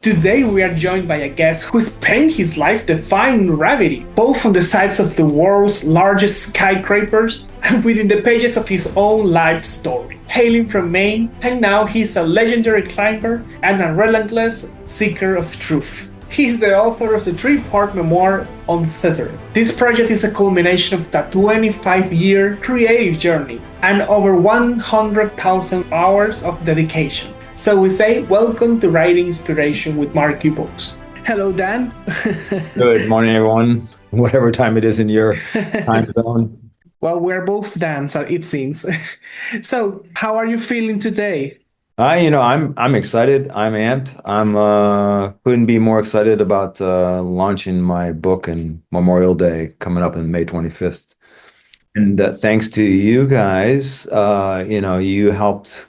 Today we are joined by a guest who spent his life defying gravity, both on the sides of the world's largest skyscrapers and within the pages of his own life story. Hailing from Maine, and now he's a legendary climber and a relentless seeker of truth. He's the author of the three-part memoir Untethered. This project is a culmination of a 25-year creative journey and over 100,000 hours of dedication. So we say, welcome to Writing Inspiration with Marky Books. Hello, Dan. Good morning, everyone. Whatever time it is in your time zone. Well, we're both Dan, so it seems. So, how are you feeling today? I'm excited. I'm amped. Couldn't be more excited about launching my book and Memorial Day coming up on May 25th. And thanks to you guys, you helped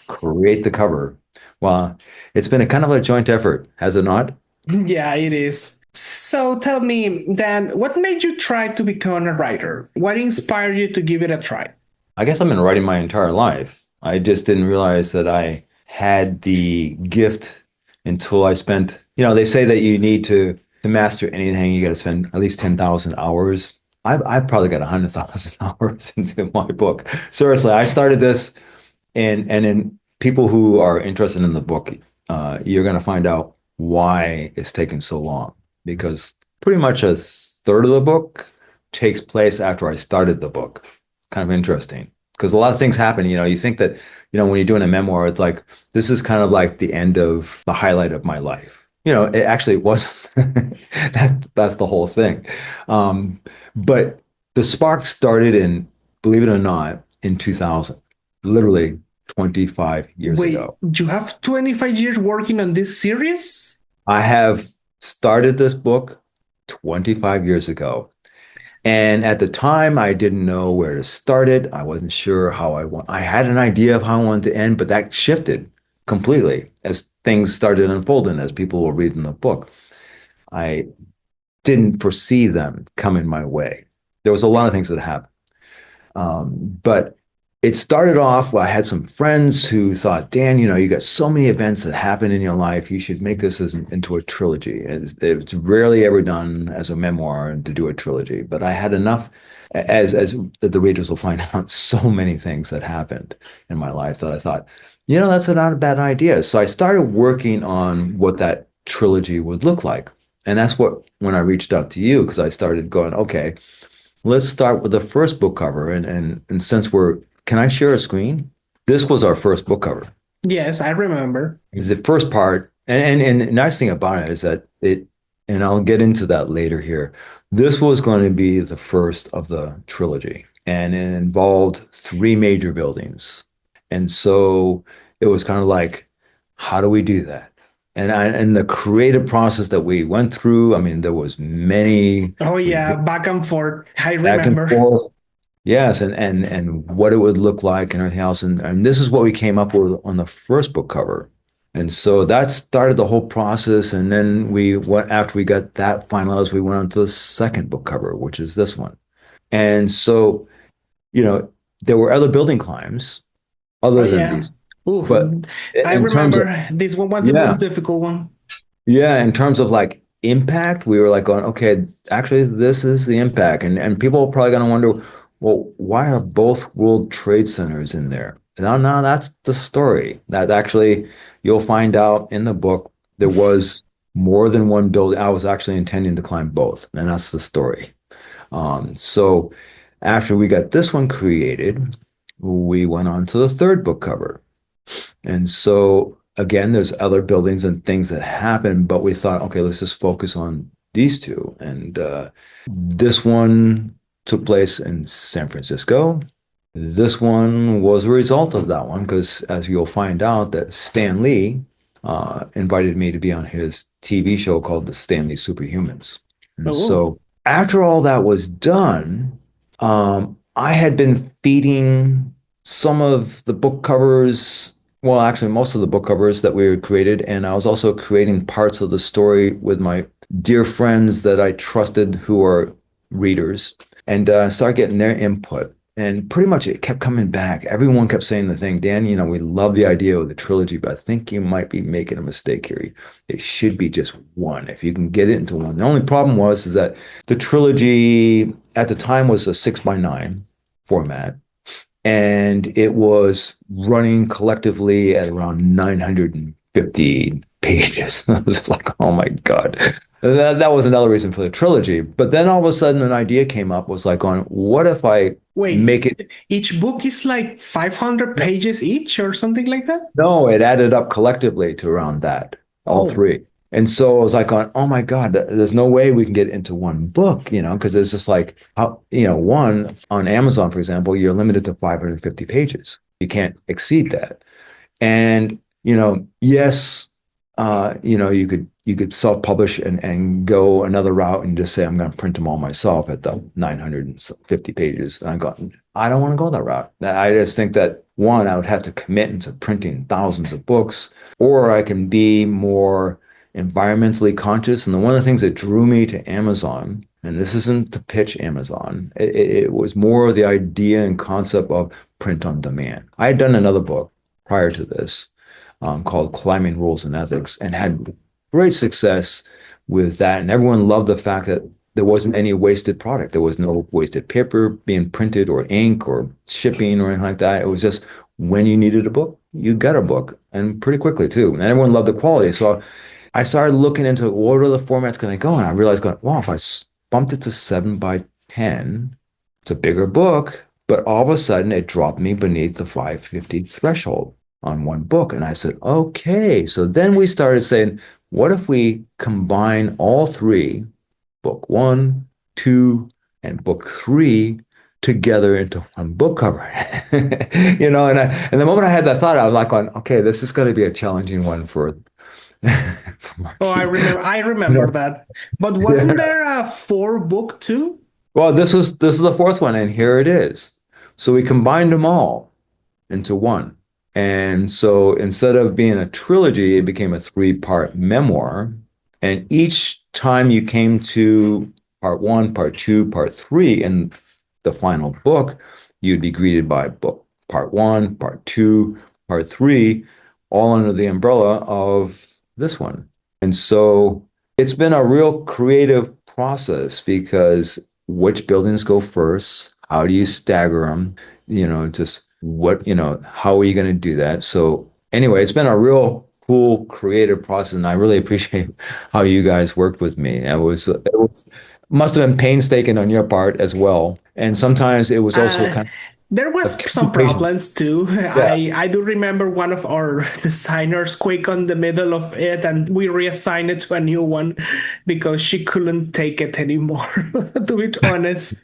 create the cover. Well, it's been a kind of a joint effort, has it not? Yeah, it is. So tell me, Dan, what made you try to become a writer? What inspired you to give it a try? I guess I've been writing my entire life. I just didn't realize that I had the gift until I spent, they say that you need to master anything, you got to spend at least 10,000 hours. I've probably got 100,000 hours into my book. Seriously, I started this and in people who are interested in the book, you're going to find out why it's taken so long, because pretty much a third of the book takes place after I started the book. Kind of interesting, because a lot of things happen. You think that, when you're doing a memoir, it's like, this is kind of like the end of the highlight of my life. It actually wasn't. That's the whole thing. But the spark started in, believe it or not, in 2000, literally 25 years Wait, ago. you have 25 years working on this series? I have started this book 25 years ago. And at the time, I didn't know where to start it. I wasn't sure how I had an idea of how I wanted to end, but that shifted completely as things started unfolding, as people were reading the book. I didn't foresee them coming my way. There was a lot of things that happened. But it started off, I had some friends who thought, Dan, you got so many events that happen in your life. You should make this into a trilogy. It's rarely ever done as a memoir to do a trilogy. But I had enough, as the readers will find out, so many things that happened in my life that I thought, that's not a bad idea. So I started working on what that trilogy would look like. And that's when I reached out to you, because I started going, okay, let's start with the first book cover. And since can I share a screen? This was our first book cover. Yes, I remember. The first part, and the nice thing about it is that and I'll get into that later here. This was going to be the first of the trilogy, and it involved three major buildings. And so it was kind of like, how do we do that? And the creative process that we went through, I mean, there was many. Oh yeah, back and forth. I Back and remember. forth. Yes, and what it would look like and everything else. And this is what we came up with on the first book cover. And so that started the whole process. And then after we got that finalized, we went on to the second book cover, which is this one. And so, there were other building climbs Oh other than yeah. these. Ooh, But I in terms of, remember this one was the yeah, most difficult one. yeah, in terms of like impact, we were like going, okay, actually, this is the impact. And people are probably going to wonder, well, why are both World Trade Centers in there? No, that's the story. That actually, you'll find out in the book, there was more than one building. I was actually intending to climb both, and that's the story. So after we got this one created, we went on to the third book cover. And so again, there's other buildings and things that happen, but we thought, okay, let's just focus on these two. And this one took place in San Francisco. This one was a result of that one, because as you'll find out, that Stan Lee invited me to be on his TV show called The Stanley Superhumans. And Oh, so after all that was done, I had been feeding some of the book covers, well, actually, most of the book covers that we had created. And I was also creating parts of the story with my dear friends that I trusted who are readers, and start getting their input. And pretty much it kept coming back. Everyone kept saying the thing, Dan, we love the idea of the trilogy, but I think you might be making a mistake here. It should be just one. If you can get it into one. The only problem was is that the trilogy at the time was a 6 by 9 format, and it was running collectively at around 950 pages. I was just like, oh my God. That was another reason for the trilogy. But then all of a sudden an idea came up, was like on what if I make Wait, it. each book is like 500 pages each or something like that? No, it added up collectively to around that, all Oh, three. And so I was like, oh my God, there's no way we can get into one book, because it's just like, how, one on Amazon, for example, you're limited to 550 pages. You can't exceed that. And, yes, you could self-publish and go another route and just say, I'm going to print them all myself at the 950 pages. And I don't want to go that route. I just think that one, I would have to commit into printing thousands of books, or I can be more environmentally conscious. And one of the things that drew me to Amazon, and this isn't to pitch Amazon, it was more the idea and concept of print on demand. I had done another book prior to this, called Climbing Rules and Ethics, and had great success with that. And everyone loved the fact that there wasn't any wasted product. There was no wasted paper being printed or ink or shipping or anything like that. It was just when you needed a book, you got a book, and pretty quickly too. And everyone loved the quality. So I started looking into what other formats can I go, and I realized, wow, if I bumped it to 7 by 10, it's a bigger book, but all of a sudden it dropped me beneath the 550 threshold on one book. And I said, okay. So then we started saying, what if we combine all three, book one, two, and book three, together into one book cover? And the moment I had that thought, I was like, okay, this is going to be a challenging one for for oh, I Marquis. remember. I remember Yeah. that. But wasn't there a four book too? Well, this is the fourth one, and here it is. So we combined them all into one. And so instead of being a trilogy, it became a three-part memoir. And each time you came to part one, part two, part three in the final book, you'd be greeted by book part one, part two, part three, all under the umbrella of this one. And so it's been a real creative process, because which buildings go first? How do you stagger them? Just how are you going to do that? So anyway, it's been a real cool creative process, and I really appreciate how you guys worked with me. It was must have been painstaking on your part as well, and sometimes it was also Uh, kind there of was some communication. problems too. Yeah. I do remember one of our designers quick on the middle of it, and we reassigned it to a new one because she couldn't take it anymore. To be honest,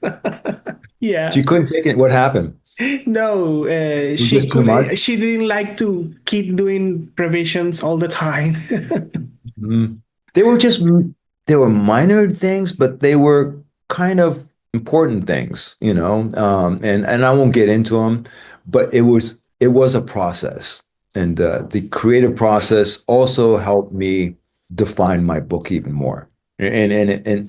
She yeah. couldn't take it. What happened? No, It was she just too much. could. She didn't like to keep doing revisions all the time. Mhm. They were just they were minor things, but they were kind of important things, and I won't get into them, but it was a process, and the creative process also helped me define my book even more, and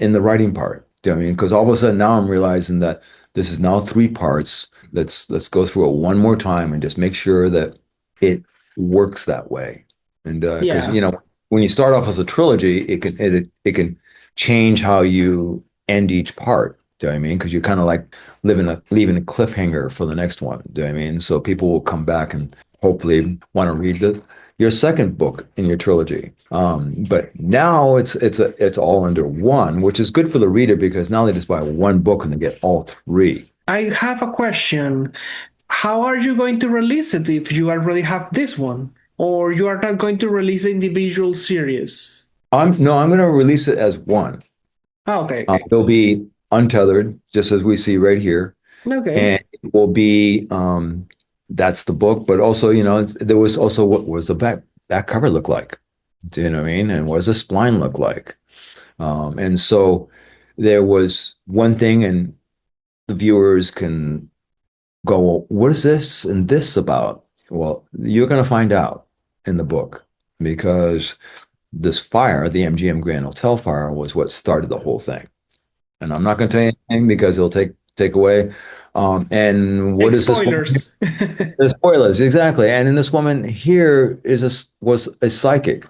in the writing part. Do you know what I mean? Because all of a sudden now I'm realizing that this is now three parts. Let's go through it one more time and just make sure that it works that way. And because Yeah, when you start off as a trilogy, it can change how you end each part. Do you know what I mean? Because you're kind of like leaving a cliffhanger for the next one. Do you know what I mean? So people will come back and hopefully want to read your second book in your trilogy. But now it's all under one, which is good for the reader, because now they just buy one book and they get all three. I have a question. How are you going to release it if you already have this one? Or you are not going to release the individual series? I'm going to release it as one. Oh, okay, okay. It'll be untethered, just as we see right here, Okay. and it will be that's the book. But also, there was also, what was the back cover look like? Do you know what I mean? And what does the spline look like? And so there was one thing, and the viewers can go, well, what is this and this about? Well, you're going to find out in the book, because this fire, the MGM Grand Hotel fire, was what started the whole thing. And I'm not going to tell you anything, because it'll take take away. And what Big is this woman? spoilers. The spoilers, exactly. And then this woman here was a psychic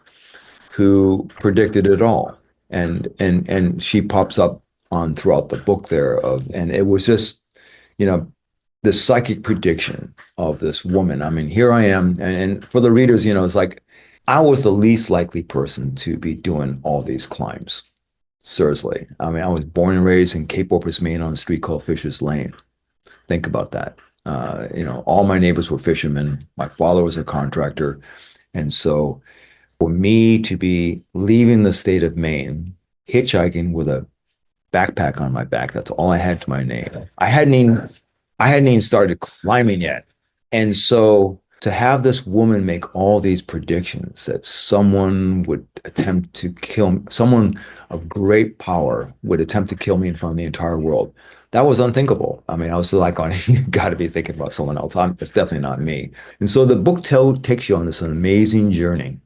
who predicted it all. And she pops up on throughout the book there and it was just, you know, the psychic prediction of this woman. I mean, here I am, and for the readers, it's like I was the least likely person to be doing all these climbs. Seriously. I mean, I was born and raised in Cape Orpus, Maine on a street called Fisher's Lane. Think about that. All my neighbors were fishermen. My father was a contractor. And so for me to be leaving the state of Maine, hitchhiking with a backpack on my back, that's all I had to my name. I hadn't even started climbing yet. And so to have this woman make all these predictions that someone would attempt to kill me, someone of great power would attempt to kill me in front of the entire world, that was unthinkable. I mean, I was like, you got to be thinking about someone else. It's definitely not me. And so the book takes you on this amazing journey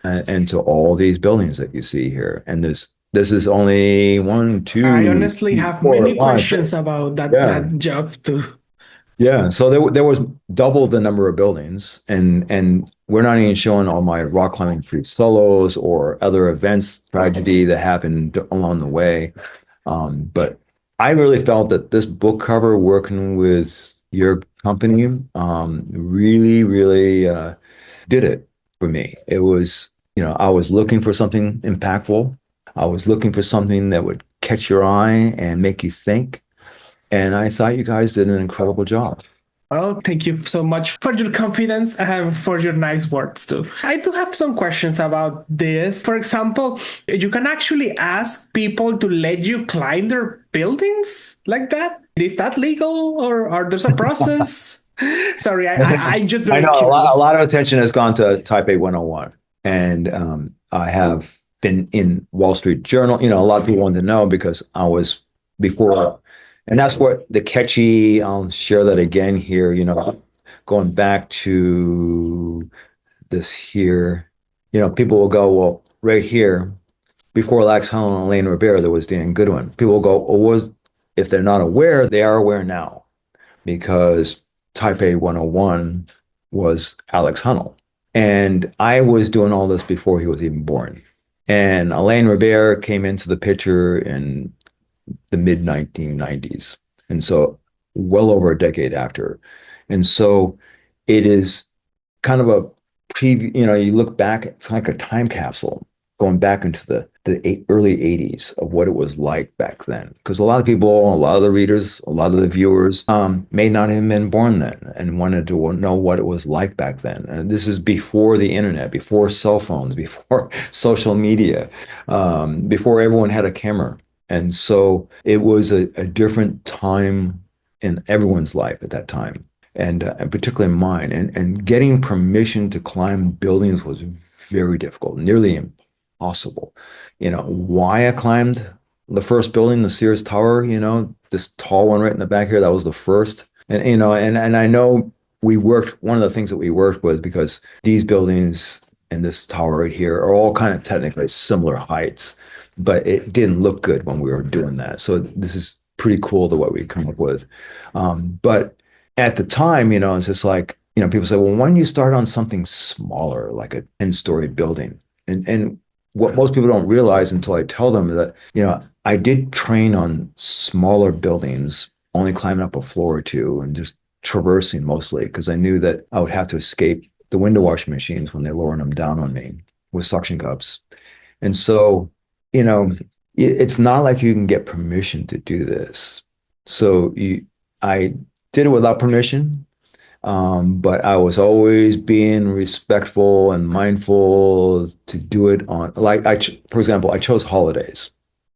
into all these buildings that you see here. And this is only one, I two, honestly three, have four, many five, questions six. about that Yeah. that job too. Yeah, so there was double the number of buildings, and we're not even showing all my rock climbing free solos or other events, tragedy that happened along the way. But I really felt that this book cover, working with your company, really, really did it for me. It was, I was looking for something impactful. I was looking for something that would catch your eye and make you think. And I thought you guys did an incredible job. Well, thank you so much for your confidence and for your nice words too. I do have some questions about this. For example, you can actually ask people to let you climb their buildings like that. Is that legal or there's a process? Sorry, I'm just I very know a curious. lot of attention has gone to Type A 101. And I have been in Wall Street Journal. A lot of people want to know because I was before, and that's what the catchy, I'll share that again here, going back to this here, people will go, well, right here, before Lax Helen and Elaine Rivera, there was Dan Goodwin. People will go, if they're not aware, they are aware now because Type A 101 was Alex Honnold. And I was doing all this before he was even born. And Elaine Rivera came into the picture in the mid 1990s. And so well over a decade after. And so it is kind of a preview, you look back, it's like a time capsule going back into the early 80s of what it was like back then. Because a lot of people, a lot of the readers, a lot of the viewers may not have been born then and wanted to know what it was like back then. And this is before the internet, before cell phones, before social media, before everyone had a camera. And so it was a different time in everyone's life at that time and particularly mine. And getting permission to climb buildings was very difficult, nearly impossible. Why I climbed the first building, the Sears Tower, this tall one right in the back here, that was the first. And I know one of the things that we worked with, because these buildings and this tower right here are all kind of technically similar heights, but it didn't look good when we were doing that. So this is pretty cool to what we come up with. But at the time, it's just like, people say, well, why don't you start on something smaller, like a 10-story building? And what most people don't realize until I tell them that, I did train on smaller buildings, only climbing up a floor or two and just traversing mostly because I knew that I would have to escape the window washing machines when they lowered them down on me with suction cups. And so, it's not like you can get permission to do this. So I did it without permission, but I was always being respectful and mindful to do it on, like, for example, I chose holidays.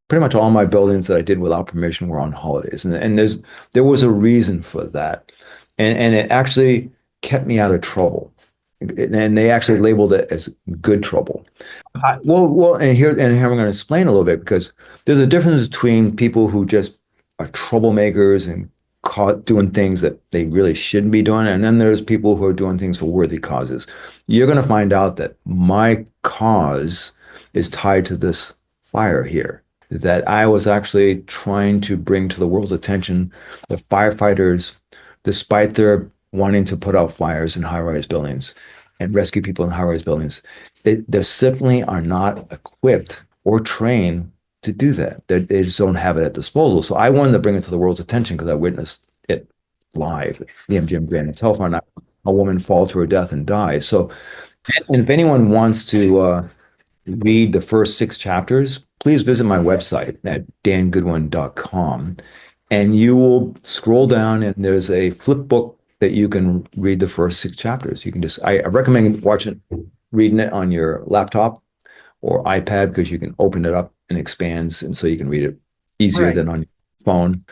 Pretty much all my buildings that I did without permission were on holidays, and there was a reason for that, and it actually kept me out of trouble, and they actually labeled it as good trouble. And here I'm going to explain a little bit because there's a difference between people who just are troublemakers and caught doing things that they really shouldn't be doing, and then there's people who are doing things for worthy causes. You're going to find out that my cause is tied to this fire here. that I was actually trying to bring to the world's attention the firefighters, despite their wanting to put out fires in high-rise buildings and rescue people in high-rise buildings, they simply are not equipped or trained to do that. They just don't have it at disposal. So I wanted to bring it to the world's attention because I witnessed it live, the MGM Grand Hotel fire, a woman fall to her death and die. So, and if anyone wants to read the first six chapters, please visit my website at dangoodwin.com. And you will scroll down, and there's a flip book that you can read the first six chapters. You can just, I recommend reading it on your laptop or iPad because you can open it up and expands, and so you can read it easier Right. than on your phone.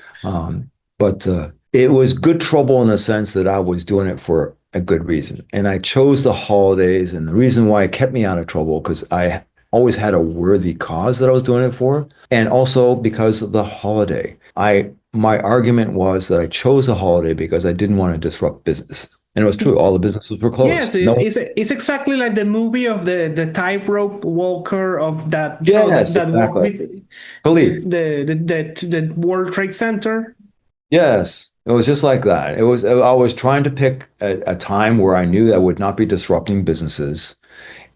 But it was good trouble in the sense that I was doing it for a good reason. And I chose the holidays, and the reason why it kept me out of trouble because I always had a worthy cause that I was doing it for, and also because of the holiday. My argument was that I chose a holiday because I didn't want to disrupt business. And it was true, all the businesses were Yes, closed. No, it's exactly like the movie of the tightrope walker of that, yes, that walk exactly. with Believe. the World Trade Center. Yes, it was just like that. I was trying to pick a time where I knew that I would not be disrupting businesses.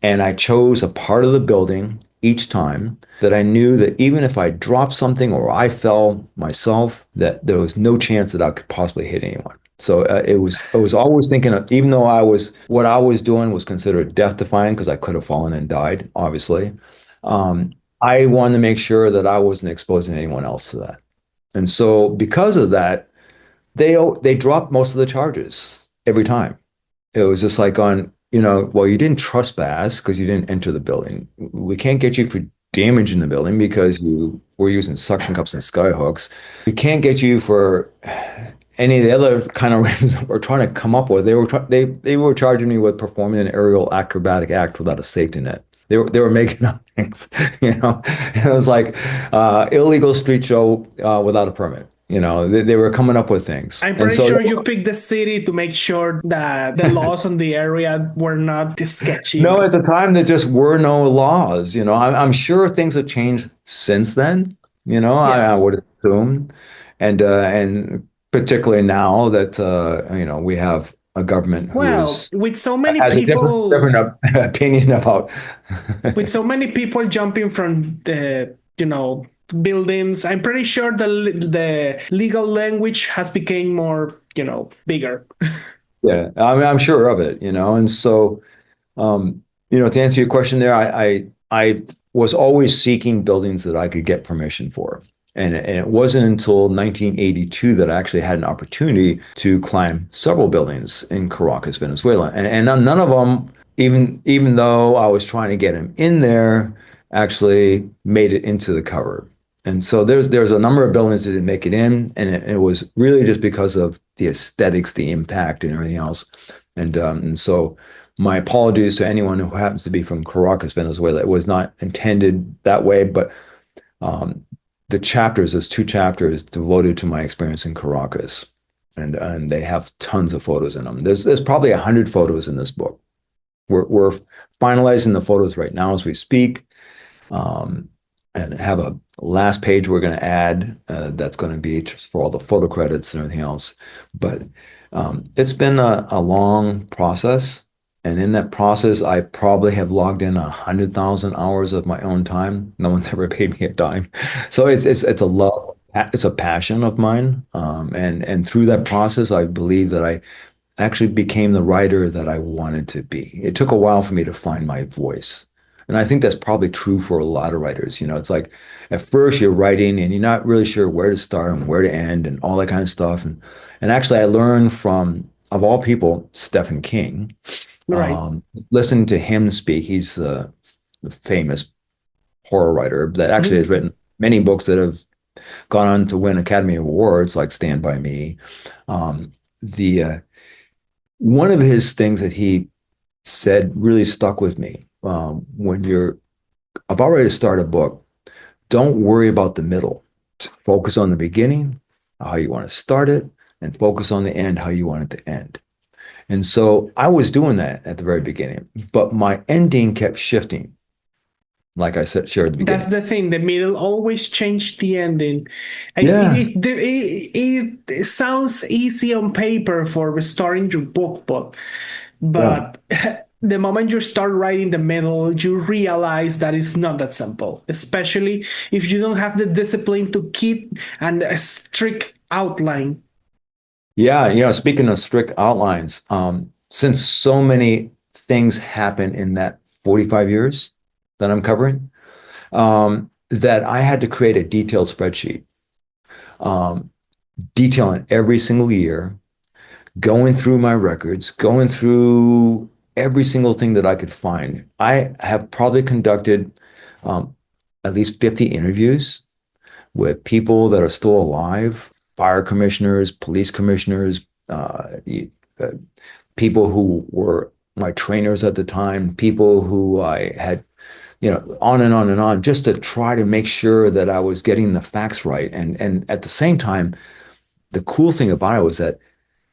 And I chose a part of the building each time that I knew that even if I dropped something or I fell myself, that there was no chance that I could possibly hit anyone. So I was always thinking of, even though what I was doing was considered death defying because I could have fallen and died, obviously. Um, I wanted to make sure that I wasn't exposing anyone else to that. And so because of that, they dropped most of the charges every time. It was just like well, you didn't trespass because you didn't enter the building. We can't get you for damage in the building because you were using suction cups and sky hooks. We can't get you for any of the other kind of reasons we're trying to come up with. They were charging me with performing an aerial acrobatic act without a safety net. They were making up things, you know. It was like illegal street show without a permit. They were coming up with things, I'm and pretty so sure you picked the city to make sure that the laws on the area were not sketchy. no, at the time there just were no laws. I'm sure things have changed since then. I Yes. would assume, and particularly now that we have a government Well, who's with so many has a different people, opinion about. with so many people jumping from the buildings, I'm pretty sure the legal language has become more bigger. Yeah, I mean, I'm sure of it. And so. To answer your question there, I was always seeking buildings that I could get permission for. And it wasn't until 1982 that I actually had an opportunity to climb several buildings in Caracas, Venezuela. And none of them, even though I was trying to get them in there, actually made it into the cover. And so there's a number of buildings that didn't make it in, and it was really just because of the aesthetics, the impact, and everything else. And so my apologies to anyone who happens to be from Caracas, Venezuela. It was not intended that way, but um, there's two chapters devoted to my experience in Caracas, and they have tons of photos in them. There's probably 100 photos in this book. We're finalizing the photos right now as we speak, um, and have a last page we're going to add that's going to be just for all the photo credits and everything else. But it's been a long process. And in that process, I probably have logged in 100,000 hours of my own time. No one's ever paid me a dime. So it's a love, it's a passion of mine. And through that process, I believe that I actually became the writer that I wanted to be. It took a while for me to find my voice. And I think that's probably true for a lot of writers. It's like at first you're writing and you're not really sure where to start and where to end and all that kind of stuff. And actually I learned from, of all people, Stephen King. Right. Listening to him speak, he's the famous horror writer that actually has Mhm. written many books that have gone on to win Academy Awards, like Stand By Me. The One of his things that he said really stuck with me. When you're about ready to start a book, don't worry about the middle. Focus on the beginning, how you want to start it, and focus on the end, how you want it to end. And so I was doing that at the very beginning, but my ending kept shifting. like I said, shared at the That's beginning. the thing. The middle always changed the ending. Yeah. It sounds easy on paper for restoring your book, Yeah. but the moment you start writing the middle, you realize that it's not that simple. Especially if you don't have the discipline to keep a strict outline. Yeah, speaking of strict outlines, since so many things happen in that 45 years that I'm covering, that I had to create a detailed spreadsheet, um, detailing every single year, going through my records, going through every single thing that I could find. I have probably conducted um, at least 50 interviews with people that are still alive, fire commissioners, police commissioners, uh, people who were my trainers at the time, people who I had, on and on and on, just to try to make sure that I was getting the facts right. And at the same time, the cool thing about it was that,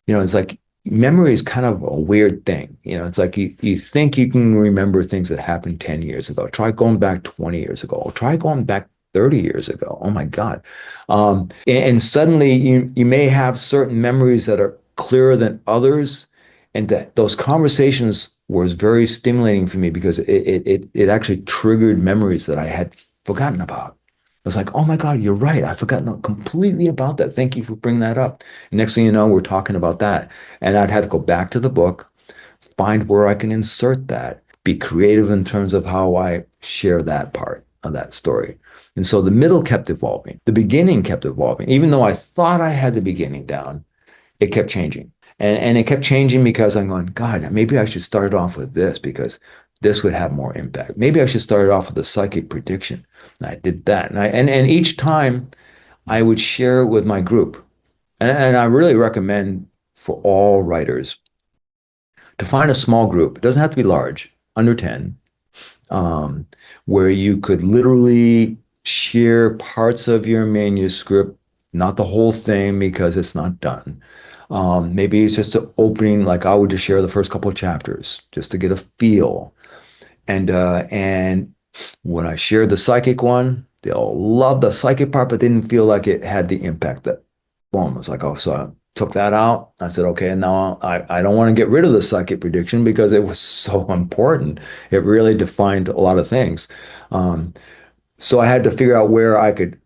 it's like memory is kind of a weird thing. It's like you think you can remember things that happened 10 years ago. Try going back 20 years ago, or try going back 30 years ago. Oh my God. And suddenly you may have certain memories that are clearer than others. And those conversations was very stimulating for me because it actually triggered memories that I had forgotten about. I was like, oh my God, you're right. I've forgotten completely about that. Thank you for bringing that up. Next thing you know, we're talking about that. And I'd have to go back to the book, find where I can insert that, be creative in terms of how I share that part of that story. And so the middle kept evolving. The beginning kept evolving. Even though I thought I had the beginning down, it kept changing. And it kept changing because I'm going, God, maybe I should start off with this because this would have more impact. Maybe I should start off with a psychic prediction. And I did that. And each time I would share it with my group. And I really recommend for all writers to find a small group. It doesn't have to be large, under 10, um, where you could literally share parts of your manuscript, not the whole thing because it's not done. Maybe it's just an opening, like I would just share the first couple of chapters just to get a feel. And when I shared the psychic one, they all loved the psychic part, but didn't feel like it had the impact that boom. It's like, oh, so I took that out. I said, okay, and now I don't want to get rid of the psychic prediction because it was so important. It really defined a lot of things. Um, so I had to figure out where I could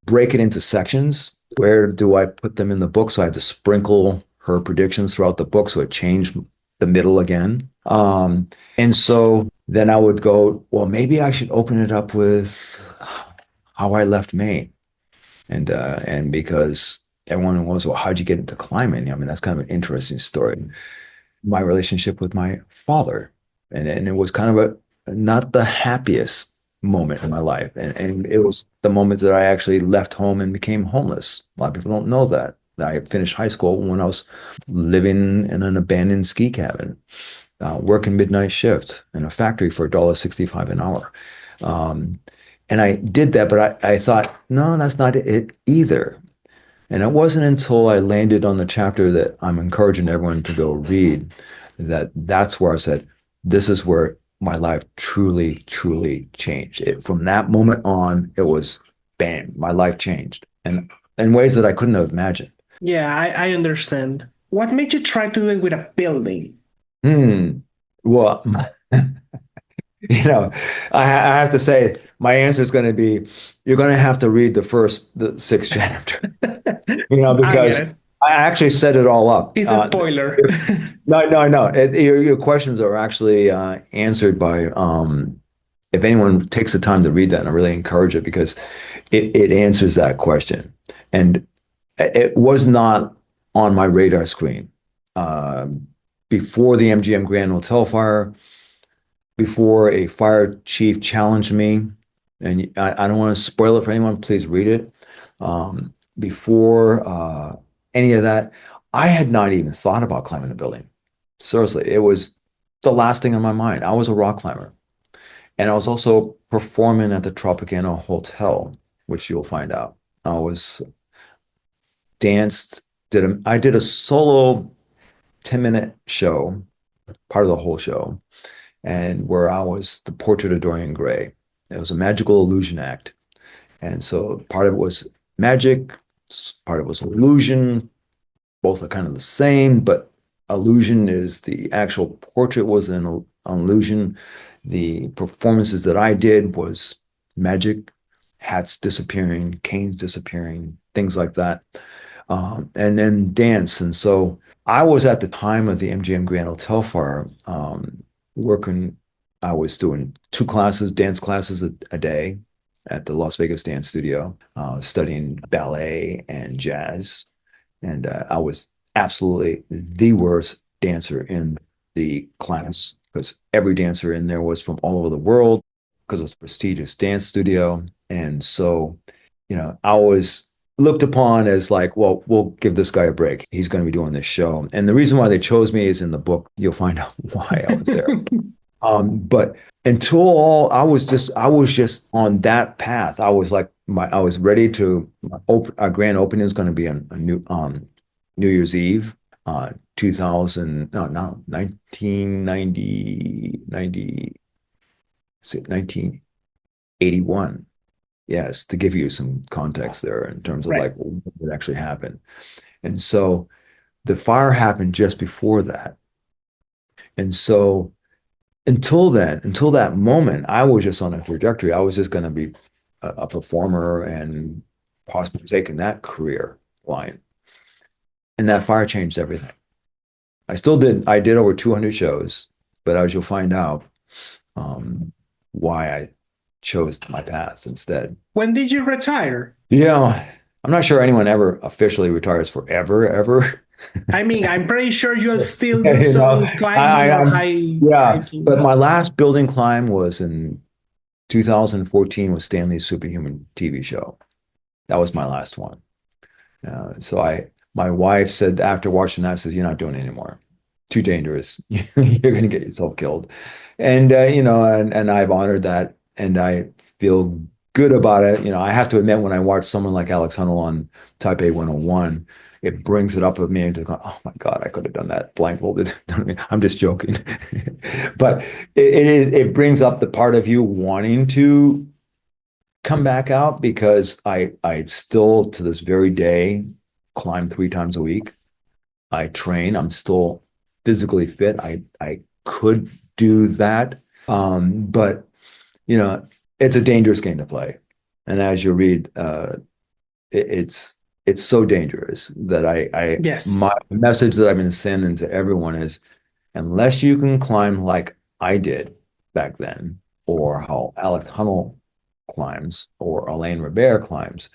break it into sections. Where do I put them in the book? So I had to sprinkle her predictions throughout the book. So it changed the middle again. And so then I would go, well, maybe I should open it up with how I left Maine. And because everyone was, well, how'd you get into climbing? I mean, that's kind of an interesting story. My relationship with my father, and it was kind of not the happiest moment in my life, and it was the moment that I actually left home and became homeless. A lot of people don't know that. I finished high school when I was living in an abandoned ski cabin, working midnight shift in a factory for $1.65 an hour. Um, and I did that, but I thought, no, that's not it either. And it wasn't until I landed on the chapter that I'm encouraging everyone to go read that's where I said, this is where my life truly, truly changed. From that moment on, it was bam, my life changed and in ways that I couldn't have imagined. Yeah, I understand. What made you try to do it with a building? Hmm. Well, I have to say, my answer is going to be, you're going to have to read the sixth chapter, I get because it. I actually set it all up. It's a spoiler. No, no, no. Your questions are actually answered by, if anyone takes the time to read that, and I really encourage it because it answers that question. And it was not on my radar screen. Before the MGM Grand Hotel fire, before a fire chief challenged me, and I don't want to spoil it for anyone, please read it. Before any of that, I had not even thought about climbing a building. Seriously, it was the last thing on my mind. I was a rock climber, and I was also performing at the Tropicana Hotel, which you'll find out. I was danced, I did a solo 10-minute show, part of the whole show, and where I was the portrait of Dorian Gray. It was a magical illusion act. And so part of it was magic, part of it was illusion. Both are kind of the same, but illusion is the actual portrait was an illusion. The performances that I did was magic, hats disappearing, canes disappearing, things like that. And then dance. And so I was at the time of the MGM Grand Hotel fire working. I was doing two classes, dance classes a day at the Las Vegas Dance Studio, studying ballet and jazz. And I was absolutely the worst dancer in the class because every dancer in there was from all over the world because it's a prestigious dance studio. And so, I was looked upon as like, well, we'll give this guy a break. He's going to be doing this show. And the reason why they chose me is in the book. You'll find out why I was there. But I was just on that path. I was like, I was ready to our grand opening is going to be on a New Year's Eve, 2000, no, 1990, 1981. Yes, to give you some context there in terms of Right. like what actually happened. And so the fire happened just before that. And so until then, until that moment, I was just on a trajectory. I was just going to be a performer and possibly taking that career line. And that fire changed everything. I did over 200 shows, but as you'll find out, why I chose my path instead. When did you retire? I'm not sure anyone ever officially retires forever, ever. I mean, I'm pretty sure you'll still Yeah, do some climbing or yeah, hiking. but my last building climb was in 2014 with Stanley's Superhuman TV show. That was my last one. My wife said after watching that, says, "You're not doing it anymore. Too dangerous. You're going to get yourself killed." And, and I've honored that and I feel good about it. I have to admit, when I watch someone like Alex Honnold on Taipei 101, it brings it up with me and just go, oh my God, I could have done that blindfolded. I'm just joking. But it brings up the part of you wanting to come back out because I still to this very day climb 3 times a week. I train. I'm still physically fit. I could do that. But it's a dangerous game to play. And as you read, it's so dangerous that my Yes. message that I've been sending to everyone is unless you can climb like I did back then, or how Alex Honnold climbs or Alain Robert climbs,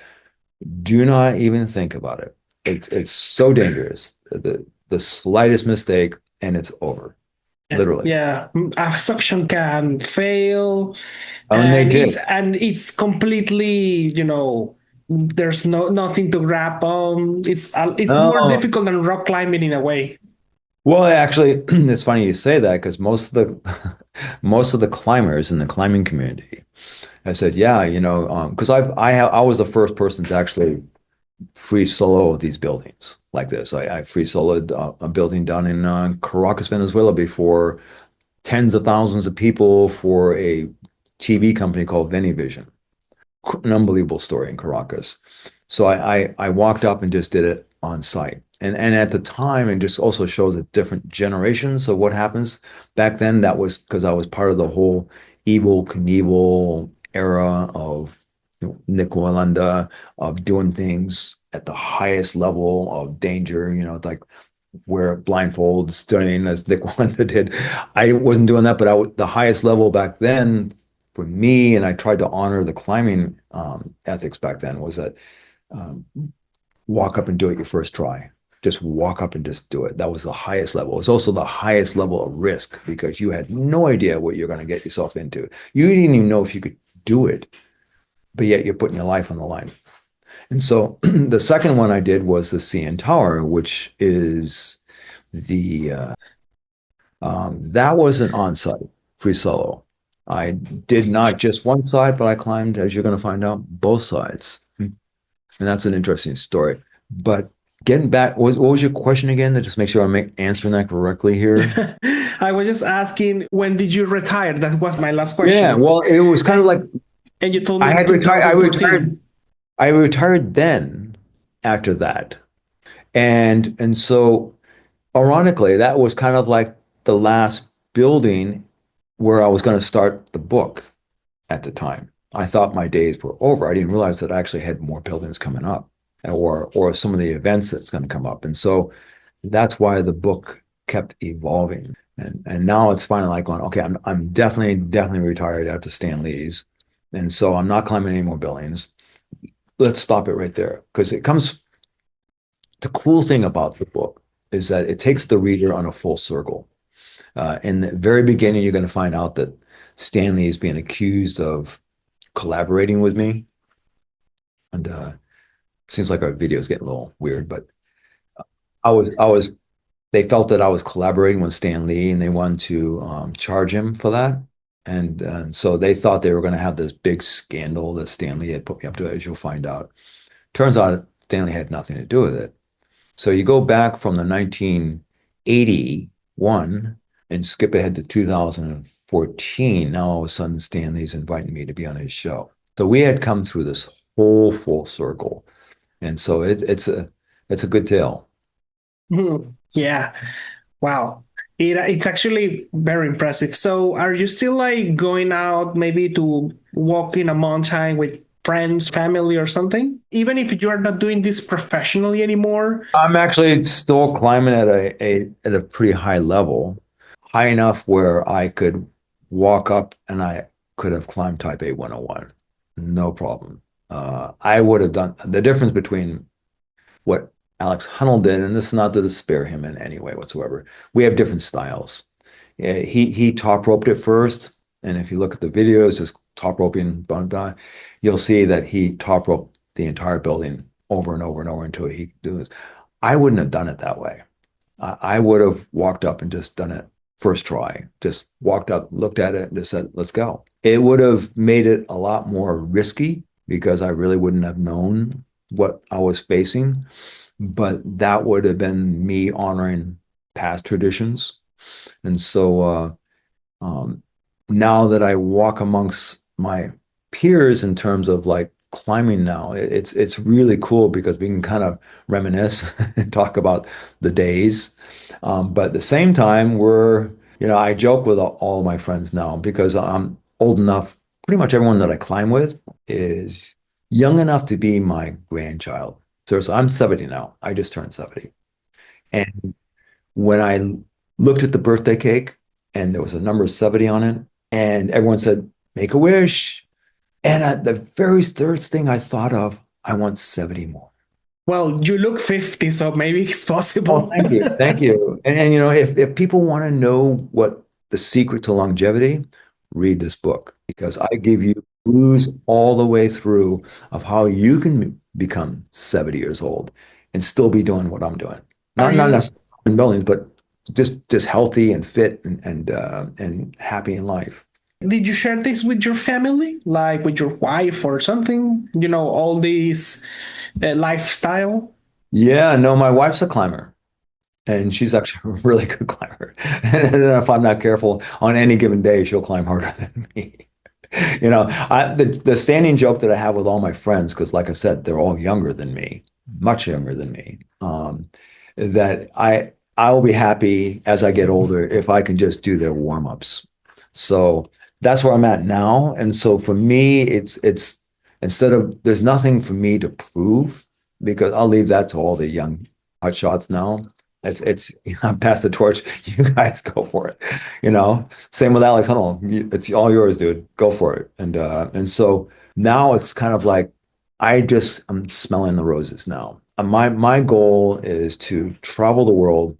do not even think about it. It's so dangerous. The slightest mistake and it's over, Yeah, literally. yeah. A suction can fail, And they did. and it's completely, there's nothing to grab on. It's more Oh, difficult than rock climbing in a way. well, actually, it's funny you say that because most of the most of the climbers in the climbing community have said, yeah, because I was the first person to actually free solo these buildings like this. I free soloed a building down in Caracas, Venezuela, before tens of thousands of people for a TV company called Venivision. An unbelievable story in Caracas. So I walked up and just did it on site. And at the time, it just also shows a different generations of what happens back then. That was because I was part of the whole Evel Knievel era of Nick Wallenda, of doing things at the highest level of danger, like wear blindfolds, studying as Nick Wallenda did. I wasn't doing that, but the highest level back then for me, and I tried to honor the climbing ethics back then, was that um, walk up and do it your first try. Just walk up and just do it. That was the highest level. It's also the highest level of risk because you had no idea what you're going to get yourself into. You didn't even know if you could do it, but yet you're putting your life on the line. And so the second one I did was the CN Tower, which is the that was an on-site free solo. I did not just one side, but I climbed, as you're going to find out, both sides. And that's an interesting story. But Getting back, what was your question again? To just make sure I'm answering that correctly here. I was just asking, when did you retire? That was my last Yeah, question. well, it was kind of like And and you told I me had retired. 2014. I retired then after that. And so ironically, that was kind of like the last building where I was going to start the book at the time. I thought my days were over. I didn't realize that I actually had more buildings coming up or some of the events that's going to come up. And so that's why the book kept evolving. And now it's finally like going, okay, I'm definitely retired after Stan Lee's. And so I'm not climbing any more buildings. Let's stop it right there. Because it comes the cool thing about the book is that it takes the reader on a full circle. In the very beginning, you're going to find out that Stanley is being accused of collaborating with me. And seems like our video is getting a little weird, but they felt that I was collaborating with Stan Lee and they wanted to charge him for that. And so they thought they were going to have this big scandal that Stanley had put me up to, as you'll find out. Turns out Stanley had nothing to do with it. So you go back from the 1981 and skip ahead to 2014. Now all of a sudden Stanley's inviting me to be on his show. So we had come through this whole full circle. And so it's a good tale. Yeah. Wow. It's actually very impressive. So, are you still like going out maybe to walk in a mountain with friends, family, or something? Even if you are not doing this professionally anymore? I'm actually still climbing at a pretty high level, high enough where I could walk up and I could have climbed Taipei 101. No problem. I would have done the difference between what Alex Honnold did, and this is not to despair him in any way whatsoever. We have different styles. Yeah, he top roped it first, and if you look at the videos, just top roping, you'll see that he top roped the entire building over and over and over until he could do this. I wouldn't have done it that way. I would have walked up and just done it first try. Just walked up, looked at it, and just said, "Let's go." It would have made it a lot more risky because I really wouldn't have known what I was facing. But that would have been me honoring past traditions. And so um, now that I walk amongst my peers in terms of like climbing now, it's really cool because we can kind of reminisce and talk about the days. But at the same time, I joke with all my friends now because I'm old enough. Pretty much everyone that I climb with is young enough to be my grandchild. So I'm 70 now. I just turned 70. And when I looked at the birthday cake and there was a number 70 on it, and everyone said, make a wish. And the very first thing I thought of, I want 70 more. Well, you look 50, so maybe it's Oh, possible. thank you. Thank you. And if people want to know what the secret to longevity, read this book because I give you clues all the way through of how you can become 70 years old and still be doing what I'm doing. Are Not you necessarily in millions, but just healthy and fit and happy in life. Did you share this with your family, like with your wife or something? All these lifestyle. Yeah, no, my wife's a climber. And she's actually a really good climber. And if I'm not careful, on any given day, she'll climb harder than me. The standing joke that I have with all my friends, because like I said, they're all younger than me, much younger than me, that I will be happy as I get older if I can just do their warm-ups. So that's where I'm at now. And so for me, it's instead of there's nothing for me to prove because I'll leave that to all the young hot shots now. I'm past the torch. You guys go for it. Same with Alex Honnold. It's all yours, dude. Go for it. And so now it's kind of like I'm smelling the roses now. My goal is to travel the world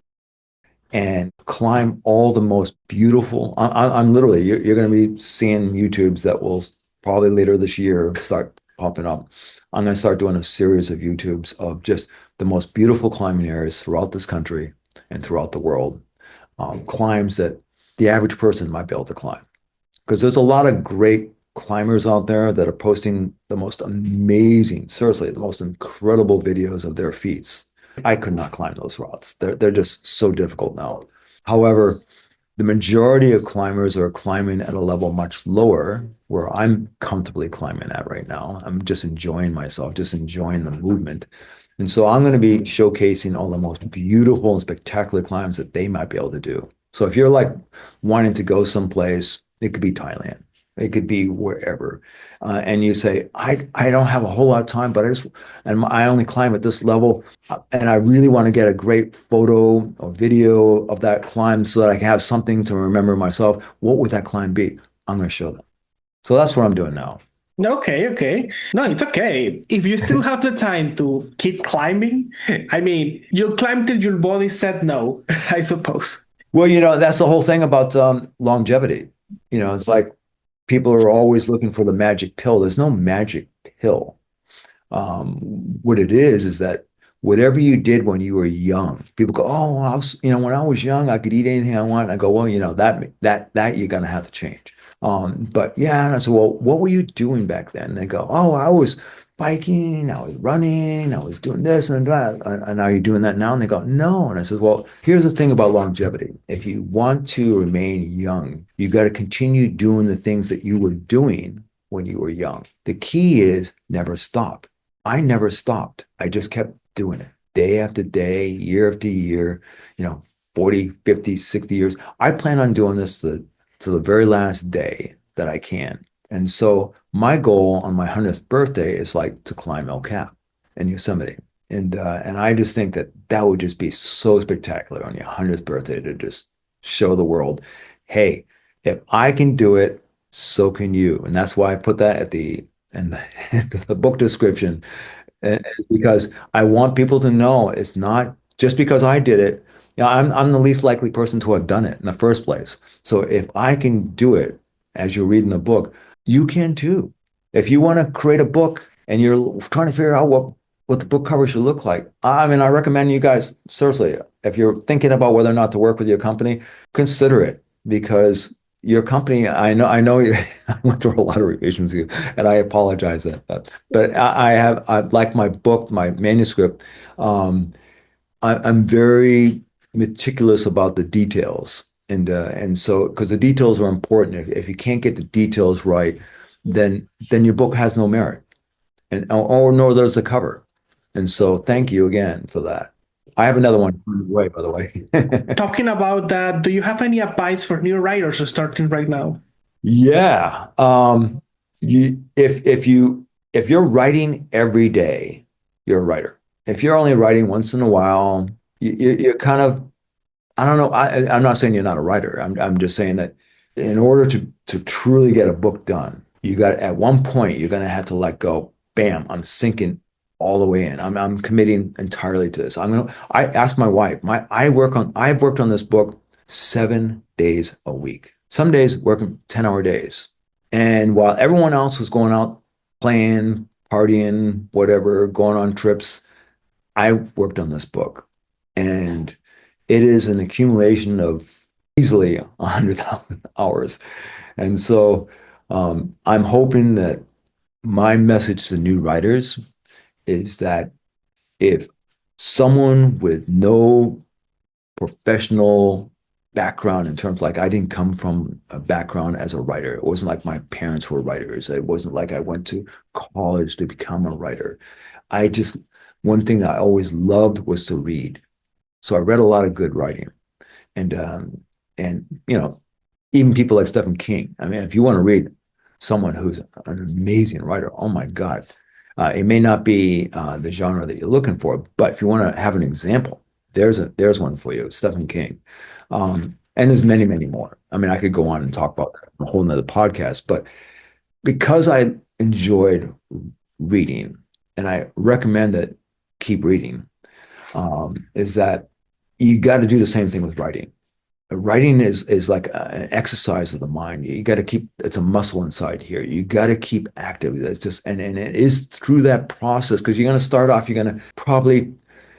and climb all the most beautiful. I'm literally you're going to be seeing YouTubes that will probably later this year start popping up. I'm going to start doing a series of YouTubes of just the most beautiful climbing areas throughout this country and throughout the world. Climbs that the average person might be able to climb. Because there's a lot of great climbers out there that are posting the most amazing, seriously, the most incredible videos of their feats. I could not climb those routes. They're just so difficult now. However, the majority of climbers are climbing at a level much lower where I'm comfortably climbing at right now. I'm just enjoying myself, just enjoying the movement. And so I'm going to be showcasing all the most beautiful and spectacular climbs that they might be able to do. So if you're like wanting to go someplace, it could be Thailand, it could be wherever, and you say, I don't have a whole lot of time, but I only climb at this level, and I really want to get a great photo or video of that climb so that I can have something to remember myself. What would that climb be? I'm going to show them. So that's what I'm doing now. Okay, okay. No, it's okay. If you still have the time to keep climbing, I mean, you'll climb till your body said no, I suppose. Well, that's the whole thing about longevity. It's like people are always looking for the magic pill. There's no magic pill. What it is that whatever you did when you were young, people go, "Oh, when I was young, I could eat anything I want." And I go, "Well, that you're gonna have to change." But yeah, and I said, "Well, what were you doing back then?" And they go, "Oh, I was biking, I was running, I was doing this and that." And are you doing that now? And they go, "No." And I said, "Well, here's the thing about longevity. If you want to remain young, you got to continue doing the things that you were doing when you were young. The key is never stop." I never stopped. I just kept doing it day after day, year after year, you know, 40, 50, 60 years. I plan on doing this to the very last day that I can. And so my goal on my 100th birthday is like to climb El Cap in Yosemite. And I just think that that would just be so spectacular on your 100th birthday to just show the world, hey, if I can do it, so can you. And that's why I put that at the book description, because I want people to know it's not just because I did it. I'm the least likely person to have done it in the first place. So if I can do it, as you read in the book, you can too. If you want to create a book and you're trying to figure out what the book cover should look like, I mean, I recommend you guys, seriously, if you're thinking about whether or not to work with your company, consider it, because your company, I know I went through a lot of revisions here, and I apologize that. But I like my book, my manuscript. Um, I'm very meticulous about the details, and so because the details are important. If you can't get the details right, then your book has no merit, and or nor does the cover. And so, thank you again for that. I have another one on the way, by the way. Talking about that, do you have any advice for new writers who are starting right now? Yeah. If you're writing every day, you're a writer. If you're only writing once in a while, you're kind of, I don't know. I'm not saying you're not a writer. I'm just saying that in order to truly get a book done, you got at one point you're gonna have to let go. Bam, I'm sinking all the way in. I'm committing entirely to this. I asked my wife, I've worked on this book 7 days a week. Some days working 10-hour days. And while everyone else was going out playing, partying, whatever, going on trips, I worked on this book. And it is an accumulation of easily 100,000 hours. And so I'm hoping that my message to new writers is that if someone with no professional background, in terms like I didn't come from a background as a writer. It wasn't like my parents were writers. It wasn't like I went to college to become a writer. I just, one thing that I always loved was to read. So I read a lot of good writing. And and even people like Stephen King. I mean, if you want to read someone who's an amazing writer, oh my God. It may not be the genre that you're looking for, but if you want to have an example, there's one for you, Stephen King. And there's many, many more. I mean, I could go on and talk about that in a whole nother podcast, but because I enjoyed reading, and I recommend that keep reading, is that you got to do the same thing with writing. Writing is like an exercise of the mind. You got to keep, it's a muscle inside here. You got to keep active. That's just, and it is through that process, because you're going to start off, you're going to probably,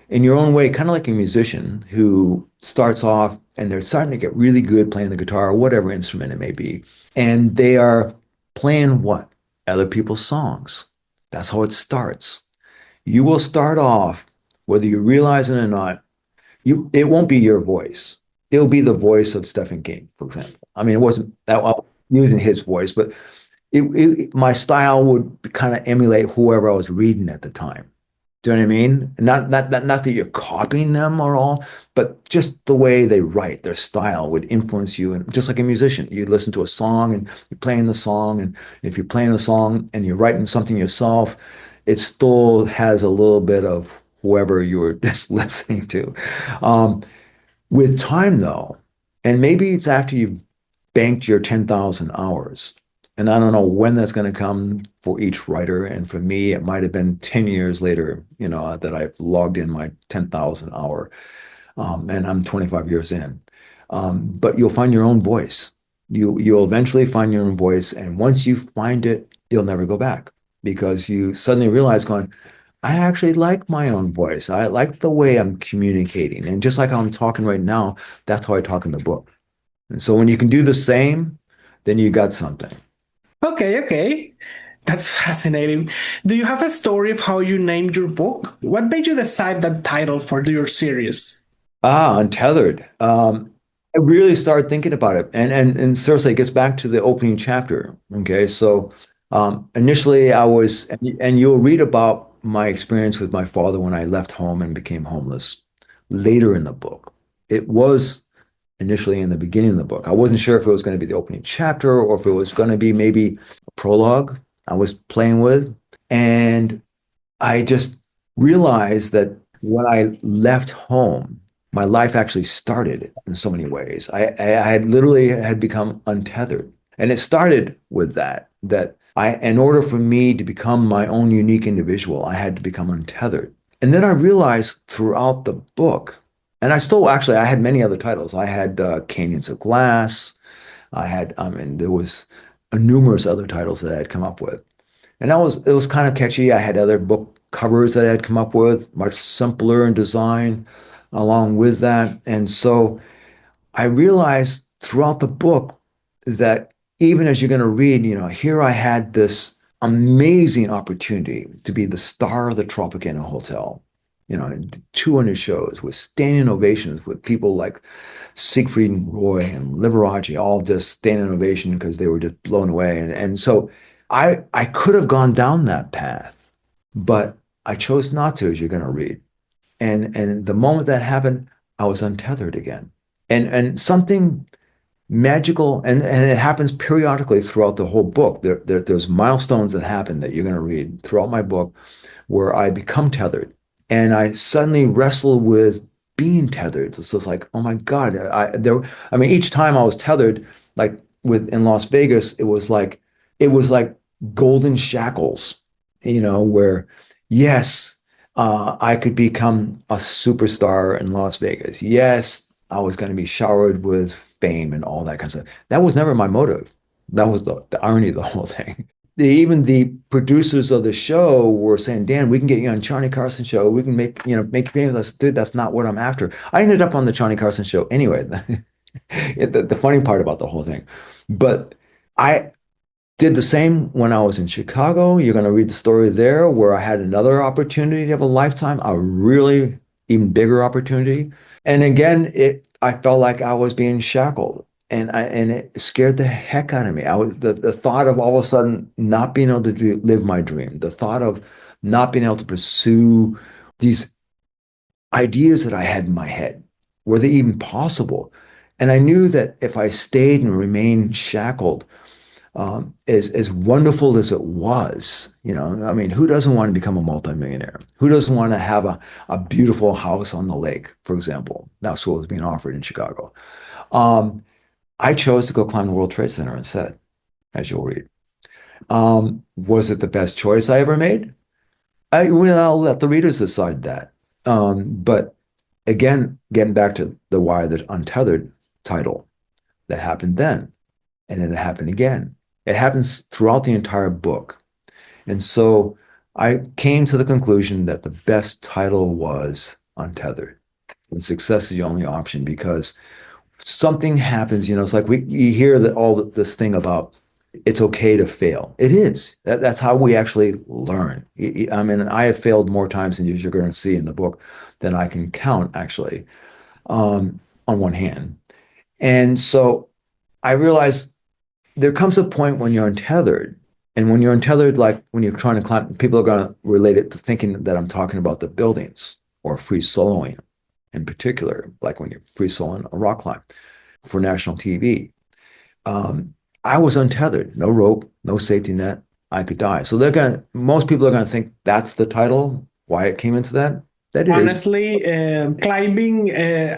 in your own way, kind of like a musician who starts off and they're starting to get really good playing the guitar or whatever instrument it may be. And they are playing what? Other people's songs. That's how it starts. You will start off whether you realize it or not, it won't be your voice. It'll be the voice of Stephen King, for example. I mean, it wasn't that well using his voice, but my style would kind of emulate whoever I was reading at the time. Do you know what I mean? Not that you're copying them or all, but just the way they write, their style would influence you. And just like a musician, you listen to a song and you're playing the song, and if you're playing a song and you're writing something yourself, it still has a little bit of whoever you were just listening to. Um, with time, though, and maybe it's after you've banked your 10,000 hours. And I don't know when that's going to come for each writer. And for me, it might have been 10 years later, that I've logged in my 10,000 hour. And I'm 25 years in. But you'll find your own voice. You'll eventually find your own voice. And once you find it, you'll never go back because you suddenly realize going, I actually like my own voice. I like the way I'm communicating. And just like I'm talking right now, that's how I talk in the book. And so when you can do the same, then you got something. Okay, okay. That's fascinating. Do you have a story of how you named your book? What made you decide that title for your series? Untethered. I really started thinking about it. And seriously, it gets back to the opening chapter. Okay. So initially I was, and you'll read about my experience with my father when I left home and became homeless later in the book. It was initially in the beginning of the book. I wasn't sure if it was going to be the opening chapter or if it was going to be maybe a prologue I was playing with. And I just realized that when I left home, my life actually started in so many ways. I had literally had become untethered. And it started with that in order for me to become my own unique individual, I had to become untethered. And then I realized throughout the book, and I had many other titles. I had Canyons of Glass. And there was numerous other titles that I had come up with. And it was kind of catchy. I had other book covers that I had come up with, much simpler in design along with that. And so I realized throughout the book that even as you're going to read, here I had this amazing opportunity to be the star of the Tropicana Hotel. 200 shows with standing ovations with people like Siegfried and Roy and Liberace, all just standing ovation because they were just blown away. And so I could have gone down that path, but I chose not to, as you're going to read. And the moment that happened, I was untethered again. And something magical, and it happens periodically throughout the whole book. There's milestones that happen that you're going to read throughout my book where I become tethered. And I suddenly wrestle with being tethered. It's just like, oh my God. I mean, each time I was tethered, like in Las Vegas, it was like golden shackles, where yes, I could become a superstar in Las Vegas. Yes, I was going to be showered with fame and all that kind of stuff. That was never my motive. That was the irony of the whole thing. Even the producers of the show were saying, Dan, we can get you on Johnny Carson show. We can make you famous. Dude, that's not what I'm after. I ended up on the Johnny Carson show anyway. The funny part about the whole thing. But I did the same when I was in Chicago. You're going to read the story there where I had another opportunity of a lifetime, a really even bigger opportunity. And again, I felt like I was being shackled and it scared the heck out of me. I was the thought of all of a sudden not being able to live my dream, the thought of not being able to pursue these ideas that I had in my head. Were they even possible? And I knew that if I stayed and remained shackled, as wonderful as it was, I mean, who doesn't want to become a multimillionaire? Who doesn't want to have a beautiful house on the lake, for example? That's what was being offered in Chicago. Um, I chose to go climb the World Trade Center instead, as you'll read. Was it the best choice I ever made? I'll let the readers decide that. But again, getting back to the Why the Untethered title, that happened then, and then it happened again. It happens throughout the entire book. And so I came to the conclusion that the best title was Untethered. And success is the only option because something happens, it's like you hear that this thing about It's okay to fail. It is. That's how we actually learn. I mean, I have failed more times than you're going to see in the book than I can count, actually, on one hand. And so I realized there comes a point when you're untethered. And when you're untethered, like when you're trying to climb, people are going to relate it to thinking that I'm talking about the buildings or free soloing in particular, like when you're free soloing a rock climb for national TV. Um, I was untethered, no rope, no safety net. I could die. So most people are going to think that's the title, why it came into that. That is. Honestly, climbing,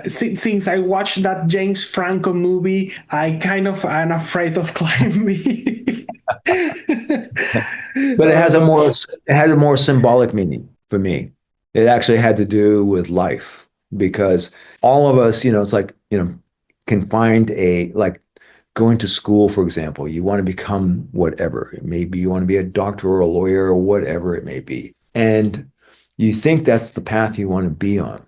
since I watched that James Franco movie, I kind of am afraid of climbing. But uh, it has a more symbolic meaning for me. It actually had to do with life because all of us, it's like, can find like going to school, for example, you want to become whatever. Maybe you want to be a doctor or a lawyer or whatever it may be. And you think that's the path you want to be on.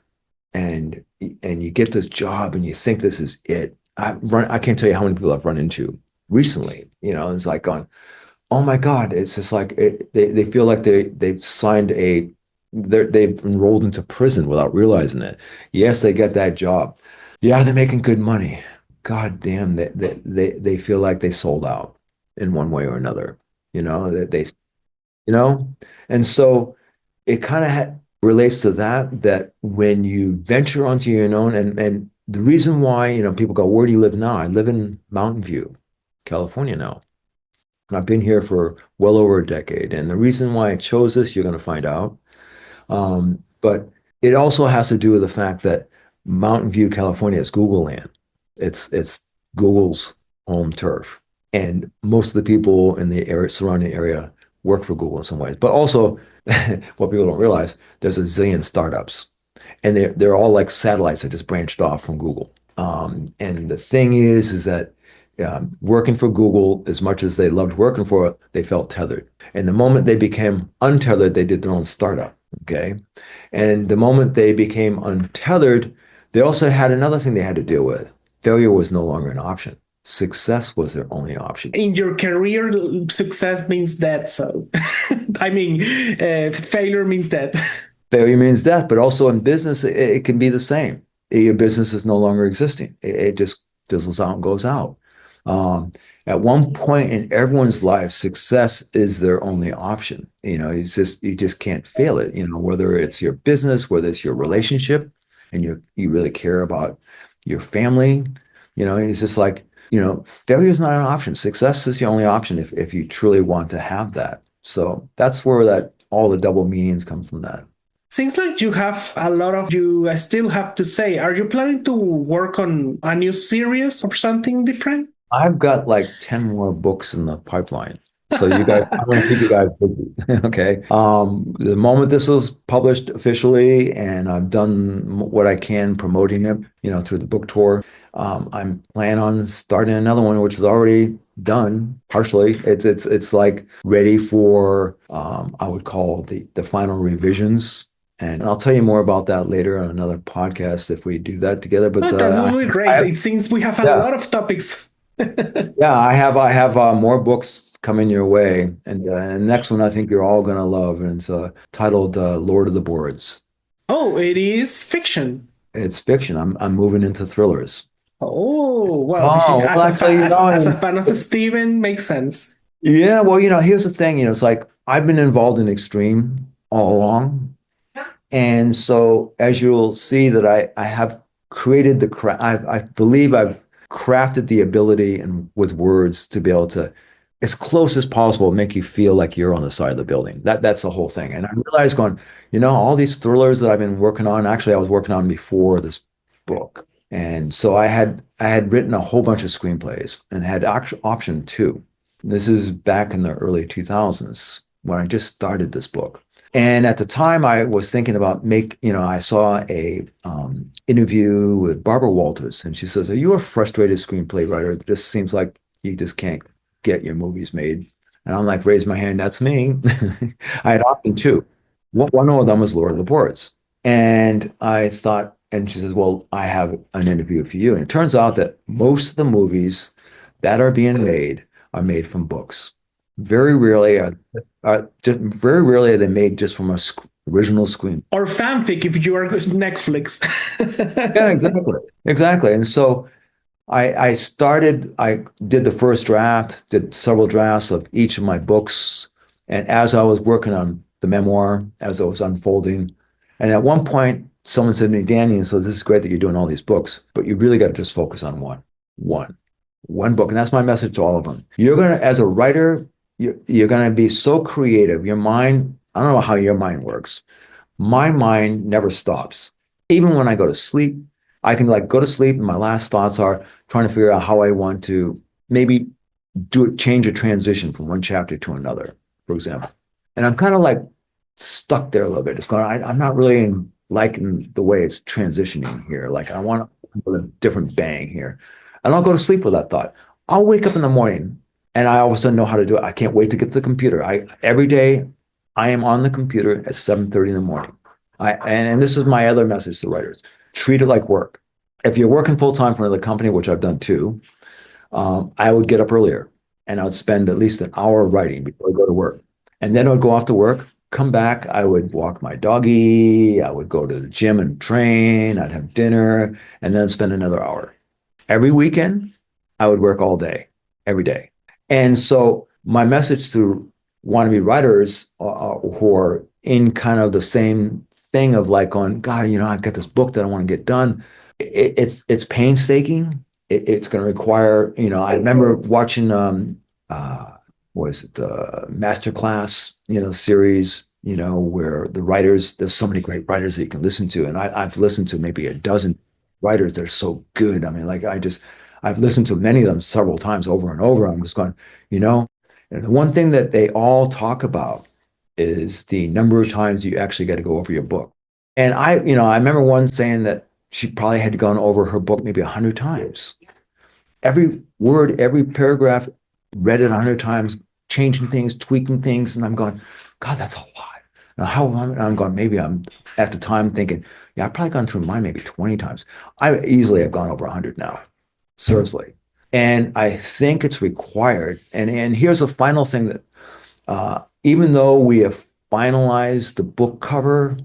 And you get this job and you think this is it. I can't tell you how many people I've run into recently. It's like going, oh my God, it's just like they feel like they've signed they've enrolled into prison without realizing it. Yes, they get that job. Yeah, they're making good money. God damn, they feel like they sold out in one way or another. That you know, and so it kind of relates to that when you venture onto your own, and the reason why people go, where do you live now? I live in Mountain View, California now. And I've been here for well over a decade. And the reason why I chose this, you're going to find out. But it also has to do with the fact that Mountain View, California is Google land. It's Google's home turf. And most of the people in the area, surrounding area work for Google in some ways. But also, what people don't realize, there's a zillion startups. And they're all like satellites that just branched off from Google. And the thing is that working for Google, as much as they loved working for it, they felt tethered. And the moment they became untethered, they did their own startup. Okay. And the moment they became untethered, they also had another thing they had to deal with. Failure was no longer an option. Success was their only option. in your career, success means that. So, I mean, failure means that. Failure means death, but also in business, it can be the same. Your business is no longer existing. It just fizzles out and goes out. At one point in everyone's life, success is their only option. You just can't fail it. Whether it's your business, whether it's your relationship, and you really care about your family. It's just like, failure is not an option. Success is the only option if you truly want to have that. So that's where that all the double meanings come from that. Seems like you have a lot of you still have to say. Are you planning to work on a new series or something different? I've got like 10 more books in the pipeline. So you guys, I'm going to keep you guys busy. Okay. The moment this was published officially and I've done what I can promoting it, through the book tour, I'm planning on starting another one, which is already done partially. It's like ready for, I would call the final revisions. And I'll tell you more about that later on another podcast if we do that together. But Oh, that will be I great. have, It seems we have a yeah. lot of topics. Yeah, I have more books coming your way, and the next one I think you're all gonna love, and it's titled "Lord of the Boards." Oh, it is fiction. It's fiction. I'm moving into thrillers. Oh, well, this is, Oh, well, actually, as a fan of Steven, makes sense. yeah. Well, here's the thing. It's like I've been involved in extreme all along, and so as you'll see that I have created the craft. I believe I've crafted the ability and with words to be able to, as close as possible, make you feel like you're on the side of the building. That's the whole thing. And I realized going, all these thrillers that I've been working on, actually I was working on before this book. And so I had written a whole bunch of screenplays and had option two. This is back in the early 2000s when I just started this book. And at the time, I was thinking about I saw a interview with Barbara Walters, and she says, "Are you a frustrated screenplay writer? This seems like you just can't get your movies made." And I'm like, raise my hand, that's me. I had option two. One of them was Lord of the Boards. And I thought, and she says, "Well, I have an interview for you." And it turns out that most of the movies that are being made are made from books. Very rarely very rarely are they made just from a original screen. Or fanfic if you are Netflix. Yeah, exactly. Exactly. And so I did the first draft, did several drafts of each of my books. And as I was working on the memoir, as it was unfolding, and at one point, someone said to me, Danny, and so this is great that you're doing all these books, but you really got to just focus on one, one book. And that's my message to all of them. You're going to, as a writer, you're going to be so creative. Your mind, I don't know how your mind works. My mind never stops. Even when I go to sleep, I can like go to sleep and my last thoughts are trying to figure out how I want to maybe change a transition from one chapter to another, for example. And I'm kind of like stuck there a little bit. I'm not really liking the way it's transitioning here. Like I want to put a different bang here. And I'll go to sleep with that thought. I'll wake up in the morning and I all of a sudden know how to do it. I can't wait to get to the computer. Every day I am on the computer at 7:30 in the morning. And this is my other message to writers. Treat it like work. If you're working full time for another company, which I've done too, I would get up earlier and I would spend at least an hour writing before I go to work. And then I would go off to work, come back, I would walk my doggy, I would go to the gym and train, I'd have dinner, and then spend another hour. Every weekend, I would work all day, every day. And so my message to wannabe writers who are in kind of the same thing of like going, God, I've got this book that I want to get done. It's painstaking. It's going to require, I remember watching what is it, the masterclass, series, where the writers, there's so many great writers that you can listen to. And I've listened to maybe a dozen writers that are so good. I mean, like I've listened to many of them several times over and over. I'm just going, and the one thing that they all talk about is the number of times you actually got to go over your book. And I remember one saying that she probably had gone over her book maybe 100 times. Every word, every paragraph, read it 100 times, changing things, tweaking things. And I'm going, God, that's a lot. Now, I'm going, maybe I'm at the time thinking, yeah, I've probably gone through mine maybe 20 times. I easily have gone over 100 now, seriously. And I think it's required. And here's a final thing that even though we have finalized the book cover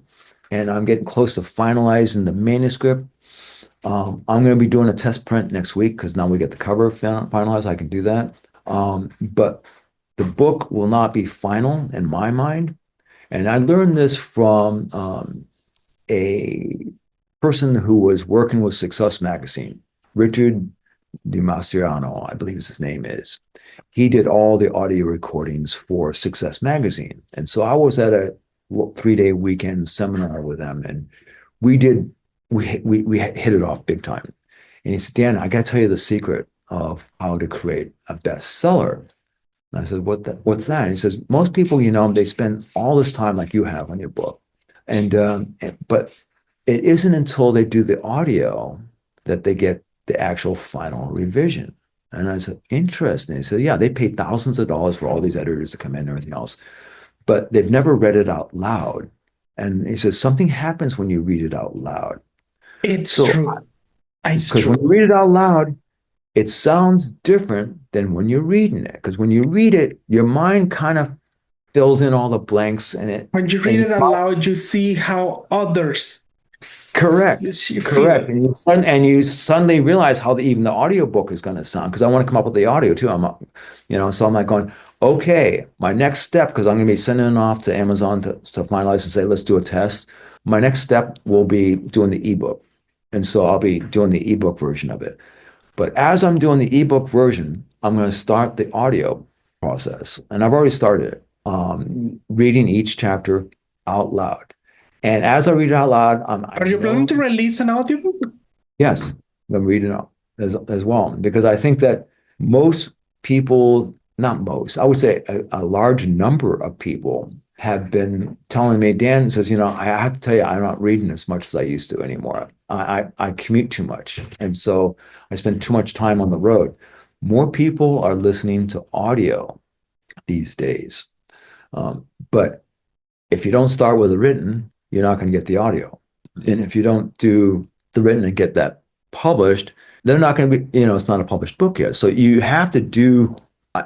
and I'm getting close to finalizing the manuscript, I'm going to be doing a test print next week because now we get the cover finalized. I can do that. But the book will not be final in my mind. And I learned this from a person who was working with Success Magazine, Richard DiMastriano, I believe his name is. He did all the audio recordings for Success Magazine. And so I was at a 3-day weekend seminar with them and we hit it off big time. And he said, Dan, I got to tell you the secret of how to create a bestseller. And I said, what's that? And he says, most people, they spend all this time like you have on your book. But it isn't until they do the audio that they get the actual final revision. And I said, interesting. He said, yeah, they pay thousands of dollars for all these editors to come in and everything else, but they've never read it out loud. And he says, something happens when you read it out loud. It's true. It's Because true. when you read it out loud, it sounds different than when you're reading it. Because when you read it, your mind kind of fills in all the blanks When you read it aloud, you see how others correct. feel. And you suddenly realize how even the audiobook is going to sound. Because I want to come up with the audio too. So I'm like going, okay, my next step, because I'm going to be sending it off to Amazon to finalize and say, let's do a test. My next step will be doing the ebook. And so I'll be doing the ebook version of it. But as I'm doing the ebook version, I'm going to start the audio process. And I've already started it, reading each chapter out loud. And as I read it out loud, Are you planning to release an audiobook? yes, I'm reading it as well. Because I think that most people, not most, I would say a large number of people have been telling me, Dan says, I have to tell you, I'm not reading as much as I used to anymore. I commute too much. And so I spend too much time on the road. More people are listening to audio these days. But if you don't start with the written, you're not going to get the audio. And if you don't do the written and get that published, they're not going to be, it's not a published book yet. So you have to do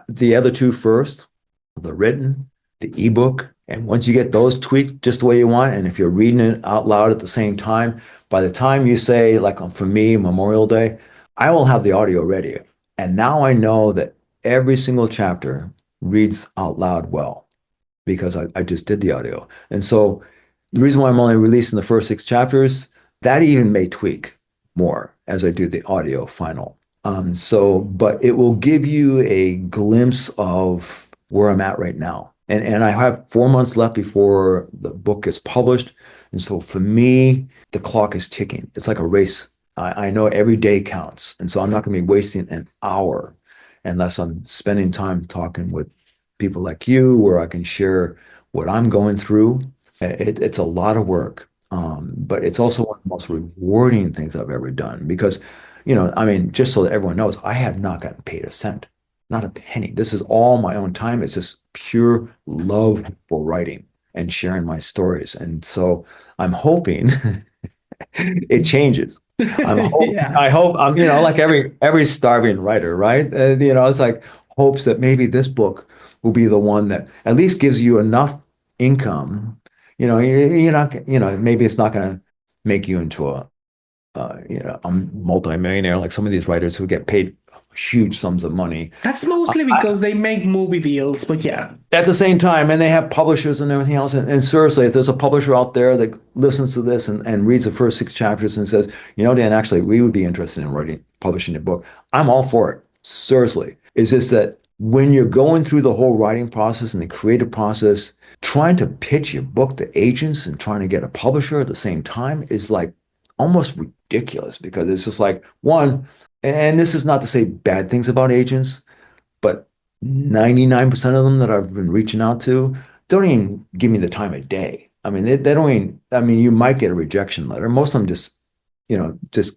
The other two first, the written, the ebook. And once you get those tweaked just the way you want, and if you're reading it out loud at the same time, by the time you say, like for me, Memorial Day, I will have the audio ready. And now I know that every single chapter reads out loud well because I just did the audio. And so the reason why I'm only releasing the first six chapters, that even may tweak more as I do the audio final. But it will give you a glimpse of where I'm at right now. And I have 4 months left before the book gets published. And so for me, the clock is ticking. It's like a race. I know every day counts. And so I'm not going to be wasting an hour unless I'm spending time talking with people like you, where I can share what I'm going through. It's a lot of work, but it's also one of the most rewarding things I've ever done because, I mean, just so that everyone knows, I have not gotten paid a cent, not a penny. This is all my own time. It's just pure love for writing and sharing my stories. And so I'm hoping it changes. Yeah. I hope I'm, like every starving writer, right? It's like hopes that maybe this book will be the one that at least gives you enough income. You're not, maybe it's not going to make you into a multimillionaire like some of these writers who get paid huge sums of money. That's mostly because they make movie deals, but yeah. At the same time, and they have publishers and everything else. And seriously, if there's a publisher out there that listens to this and reads the first six chapters and says, Dan, actually, we would be interested in publishing a book, I'm all for it. Seriously. It's just that when you're going through the whole writing process and the creative process, trying to pitch your book to agents and trying to get a publisher at the same time is like almost ridiculous because it's just like, one, and this is not to say bad things about agents, but 99% of them that I've been reaching out to don't even give me the time of day. I mean, they don't even, I mean, you might get a rejection letter. Most of them just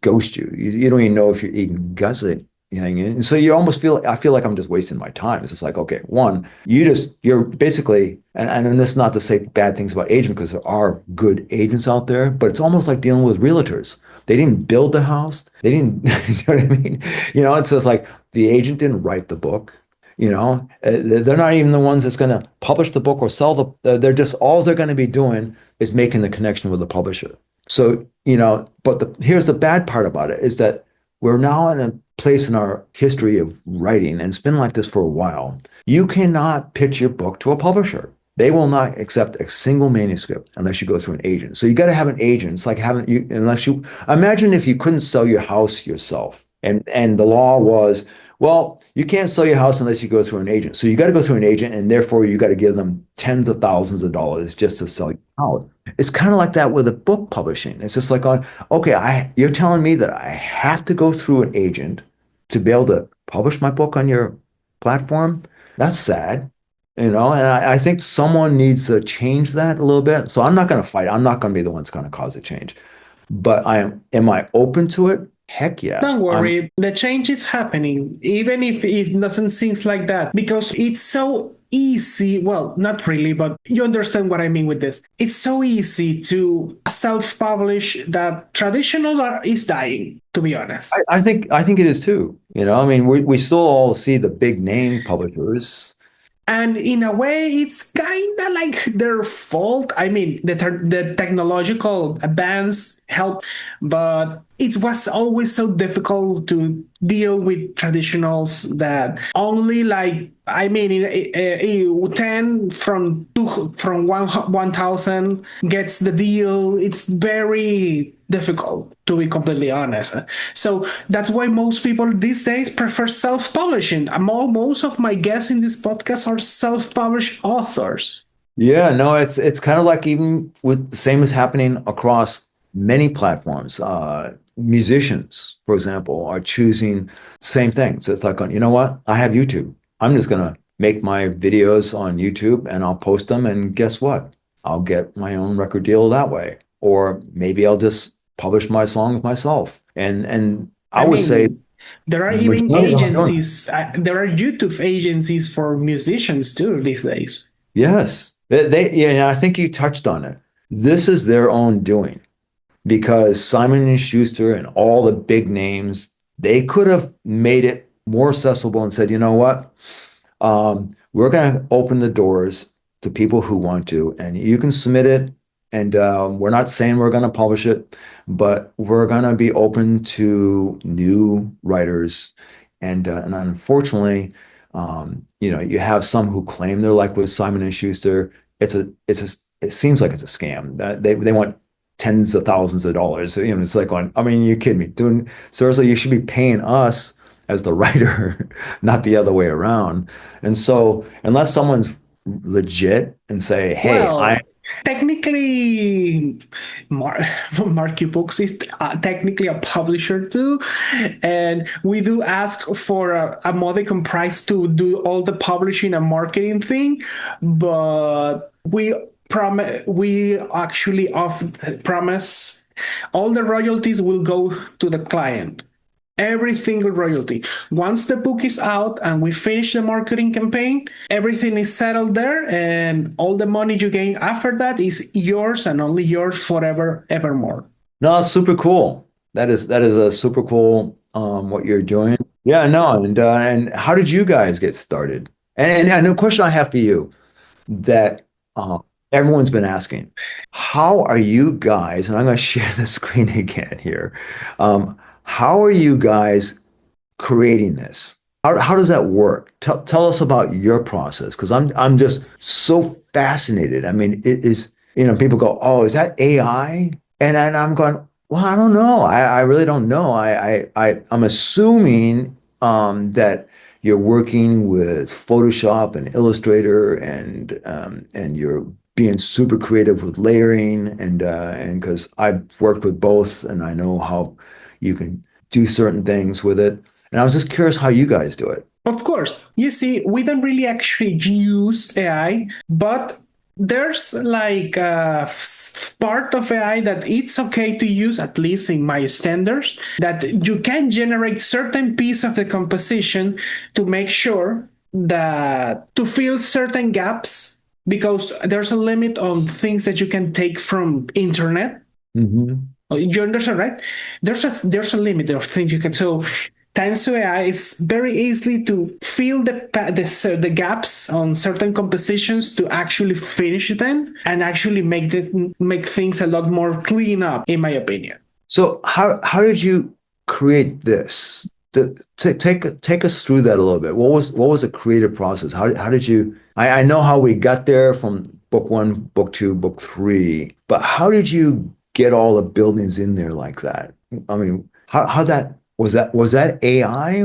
ghost you. You don't even know if you're even guzzling. And so you almost I feel like I'm just wasting my time. It's just like, okay, one, you're basically, and this is not to say bad things about agents because there are good agents out there, but it's almost like dealing with realtors. They didn't build the house. They didn't, you know what I mean? It's just like the agent didn't write the book. They're not even the ones that's going to publish the book or sell they're just, all they're going to be doing is making the connection with the publisher. So, but here's the bad part about it is that we're now in a place in our history of writing, and it's been like this for a while. You cannot pitch your book to a publisher. They will not accept a single manuscript unless you go through an agent. So you got to have an agent. It's like unless you imagine if you couldn't sell your house yourself, and the law was, well, you can't sell your house unless you go through an agent. So you got to go through an agent, and therefore you got to give them tens of thousands of dollars just to sell your house. It's kind of like that with a book publishing. It's just like okay, you're telling me that I have to go through an agent to be able to publish my book on your platform? That's sad. And I think someone needs to change that a little bit. So I'm not going to fight. I'm not going to be the one that's going to cause a change. But am I open to it? Heck yeah. Don't worry, the change is happening, even if it doesn't seem like that, because it's so easy. Well, not really, but you understand what I mean with this. It's so easy to self-publish that traditional art is dying, to be honest. I think it is too. I mean, we still all see the big name publishers. And in a way, it's kind of like their fault. I mean, the technological advance helped, but it was always so difficult to deal with traditionals that only like, I mean, 10 from 1,000 gets the deal. It's very difficult, to be completely honest. So that's why most people these days prefer self-publishing. Most of my guests in this podcast are self-published authors. Yeah, no, it's kind of like even with the same as happening across many platforms. Musicians, for example, are choosing same things. So it's like, you know what? I have YouTube. I'm just gonna make my videos on YouTube and I'll post them. And guess what? I'll get my own record deal that way. Or maybe I'll just publish my songs myself. And I would say there are even agencies. There are YouTube agencies for musicians too these days. Yes, I think you touched on it. This is their own doing because Simon and Schuster and all the big names, they could have made it more accessible and said, you know what? We're going to open the doors to people who want to, and you can submit it. And we're not saying we're going to publish it, but we're going to be open to new writers. And unfortunately, you have some who claim they're like with Simon and Schuster. It seems like it's a scam. That they want tens of thousands of dollars. It's like going, I mean, you kidding me? Doing seriously, you should be paying us as the writer, not the other way around. And so, unless someone's legit and say, "Hey, I," Well, technically, Mar- Marky Books is technically a publisher too, and we do ask for a modicum price to do all the publishing and marketing thing, but we actually promise all the royalties will go to the client. Every single royalty. Once the book is out and we finish the marketing campaign, everything is settled there, and all the money you gain after that is yours and only yours forever, evermore. no, it's super cool. That is a super cool what you're doing. Yeah, no, and how did you guys get started? And the question I have for you that everyone's been asking, how are you guys, and I'm going to share the screen again here. How are you guys creating this? How does that work? Tell us about your process because I'm just so fascinated. I mean, it is, people go, "Oh, is that AI?" And I'm going, "Well, I don't know. I really don't know. I'm assuming that you're working with Photoshop and Illustrator and you're being super creative with layering and because I've worked with both and I know how you can do certain things with it. And I was just curious how you guys do it. Of course, you see, we don't really actually use AI, but there's like a part of AI that it's okay to use, at least in my standards, that you can generate certain piece of the composition to make sure that to fill certain gaps because there's a limit on things that you can take from internet. Hmm. You understand, right? There's a limit of things you can. So thanks to AI, it's very easily to fill the gaps on certain compositions to actually finish them and actually make things a lot more clean up, in my opinion. So how did you create this? Take us through that a little bit. What was the creative process? How did you? I know how we got there from book one, book two, book three, but how did you get all the buildings in there like that? I mean, how that AI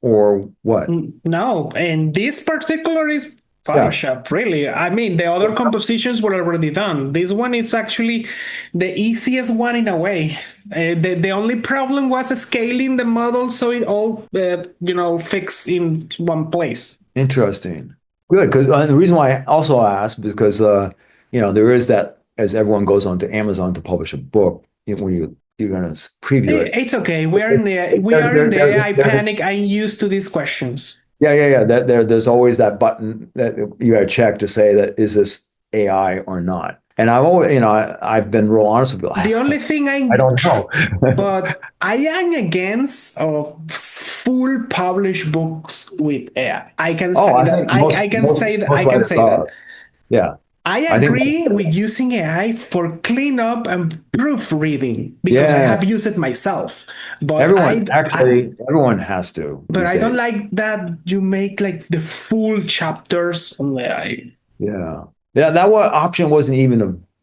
or what? No, and this particular is Yeah. Photoshop, really. I mean, the other compositions were already done. This one is actually the easiest one in a way. The only problem was scaling the model so it all, fixed in one place. Interesting. Good, because the reason why I also asked because there is that as everyone goes on to Amazon to publish a book, when you're going to preview it. It's okay. We are in the AI panic. I'm used to these questions. Yeah. There's always that button that you got to check to say that is this AI or not. And I've always, I've been real honest with you. The only thing I don't know. but I am against full published books with AI. I can Oh, say I that. think I can say that. most I can writers say that. are. Yeah, I I think. agree with using AI for cleanup and proofreading because I Yeah, have used it myself. But everyone actually, everyone has to these I don't days. like that you make like the full chapters on AI. Yeah. Yeah, option wasn't even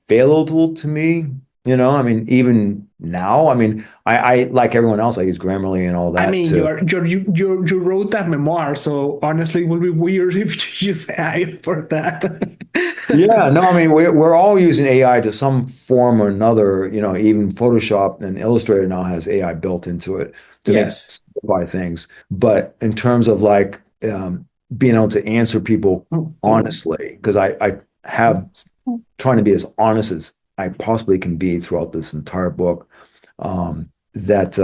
available to me. I mean, even now, I mean, I like everyone else, I use Grammarly and all I that mean, to, you wrote that memoir, so honestly, it would be weird if you use AI for that. yeah, no, I mean, we're all using AI to some form or another, even Photoshop and Illustrator now has AI built into it to make Yes. simplify things. But in terms of like being able to answer people honestly, because I have trying to be as honest as I possibly can be throughout this entire book. That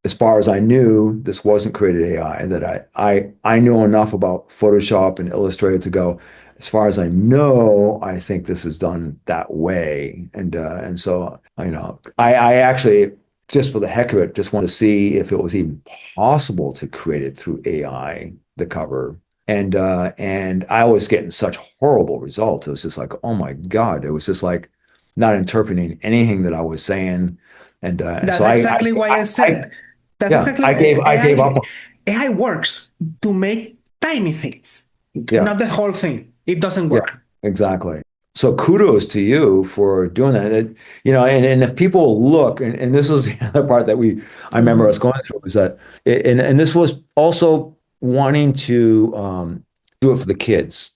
as far as I knew, this wasn't created AI. That I knew enough about Photoshop and Illustrator to go. As far as I know, I think this is done that way, and so I actually just for the heck of it, just wanted to see if it was even possible to create it through AI, the cover. and I was getting such horrible results. It was just like, oh my God, it was just like not interpreting anything that I was saying, and That's so exactly why I I said. That's yeah, exactly I gave AI. up. AI works to make tiny things, Yeah, not the whole thing. It doesn't yeah, work. exactly. So kudos to you for doing that. And if people look, and this is the other part that I remember us Mhm. going through was that, and this was also wanting to do it for the kids,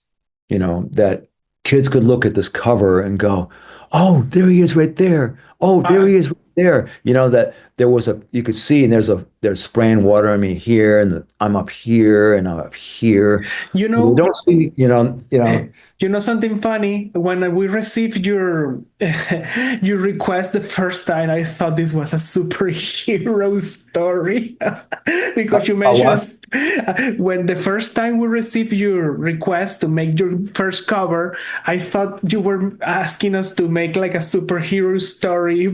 that kids could look at this cover and go, oh, there he is right there. Oh, there Uh, he is right there. That there was you could see, and there's spraying water on me here, and I'm up here, and I'm up here. you You know, don't see, You know something funny? When we received your your request the first time, I thought this was a superhero story because you mentioned what? us when the first time we received your request to make your first cover, I thought you were asking us to make like a superhero story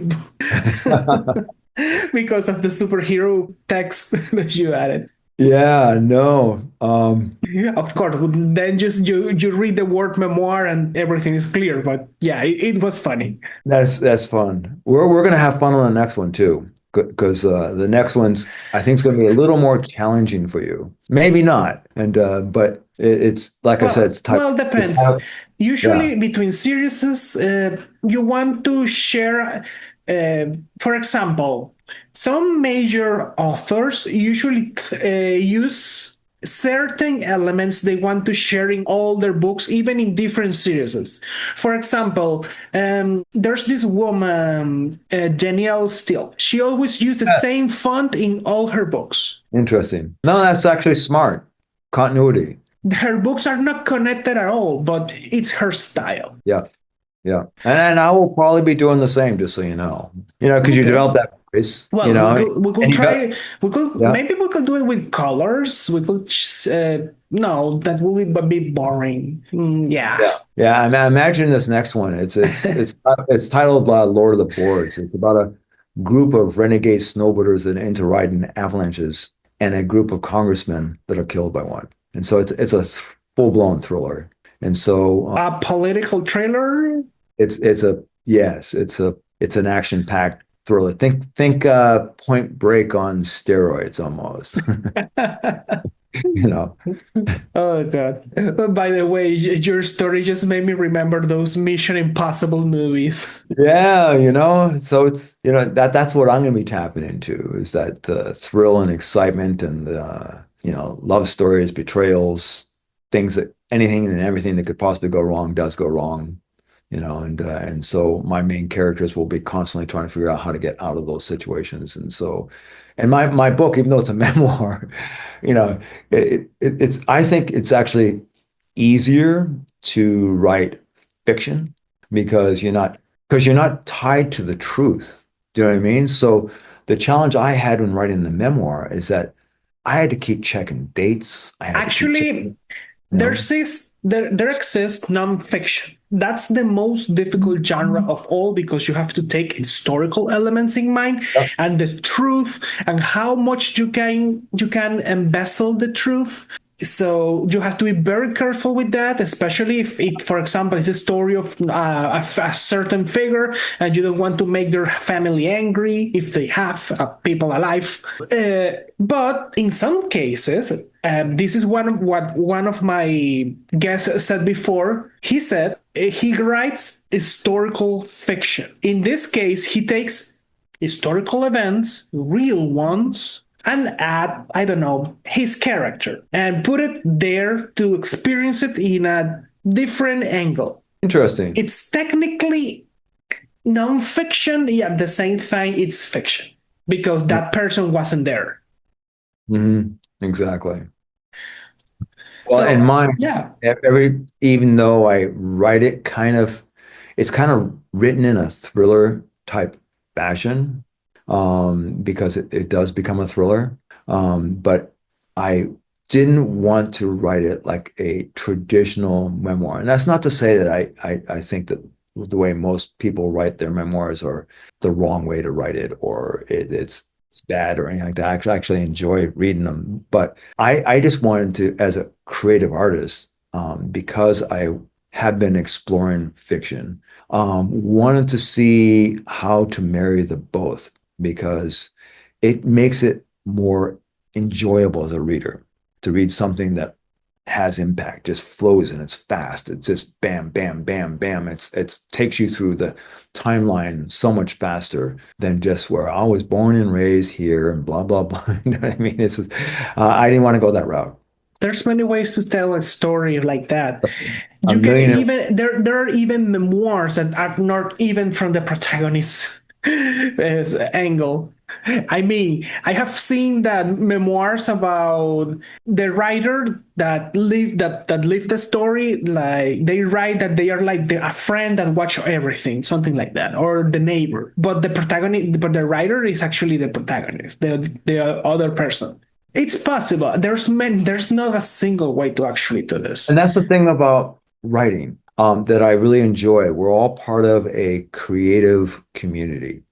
because of the superhero text that you added. Yeah, no. Yeah, of course. Then just you read the word memoir and everything is clear. But yeah, it was funny. That's fun. We're gonna have fun on the next one too, because the next one's I think is gonna be a little more challenging for you. Maybe not, and but it's like I said, Well, it's depends. titled, yeah, Usually between series, you want to share. For example, some major authors usually use certain elements they want to share in all their books, even in different series. For example, there's this woman, Danielle Steele. She always used the same font in all her books. interesting. No, that's actually smart. Continuity. Her books are not connected at all, but it's her style. Yeah, yeah. And I will probably be doing the same, just so you know. Because you Okay. develop that voice, Well, we could and you got try we could yeah. maybe we could do it with colors. We could no, that will be a bit boring. Yeah. Yeah, yeah. I imagine this next one. It's titled Lord of the Boards. It's about a group of renegade snowboarders that into riding avalanches, and a group of congressmen that are killed by one. And so it's a full-blown thriller. And so A political trailer. it's a yes, it's an action-packed thriller. Think Point Break on steroids almost. You know. Oh god. By the way, your story just made me remember those Mission Impossible movies. Yeah, so it's that's what I'm going to be tapping into is that thrill and excitement and love stories, betrayals, things that anything and everything that could possibly go wrong does go wrong, and so my main characters will be constantly trying to figure out how to get out of those situations, and my book, even though it's a memoir, you know, it's I think it's actually easier to write fiction because you're not tied to the truth. Do you know what I mean? So the challenge I had when writing the memoir is that I had to keep checking dates. I had to keep Actually, checking, you know. there exists nonfiction. That's the most difficult genre of all because you have to take historical elements in mind Yep. and the truth and how much you can embezzle the truth. So you have to be very careful with that, especially if it, for example, is a story of a certain figure and you don't want to make their family angry if they have people alive. But in some cases, this is what one of my guests said before. He said he writes historical fiction. In this case, he takes historical events, real ones, and add, I don't know, his character and put it there to experience it in a different angle. Interesting. It's technically non-fiction, yet at the same time, it's fiction because that person wasn't there. Mm-hmm. Exactly. Well, and So, mine, yeah, even though I write it it's kind of written in a thriller type fashion, because it does become a thriller. But I didn't want to write it like a traditional memoir. And that's not to say that I think that the way most people write their memoirs are the wrong way to write it, or it's it's bad or anything like that. I actually enjoy reading them. But I just wanted to, as a creative artist, because I have been exploring fiction, wanted to see how to marry the both because it makes it more enjoyable as a reader to read something that has impact, just flows and it's fast. It's just bam, bam, bam, bam. It's takes you through the timeline so much faster than just where I was born and raised here and blah blah blah. You know what I mean? It's just, I didn't want to go that route. There's many ways to tell a story like that. A You can millionaire. even there are even memoirs that are not even from the protagonist angle. I mean, I have seen that memoirs about the writer that lived the story. Like they write that they are like a friend that watch everything, something like that, or the neighbor. But the protagonist, but the writer is actually the protagonist, the other person. It's possible. There's not a single way to actually do And this. that's the thing about writing that I really enjoy. We're all part of a creative community.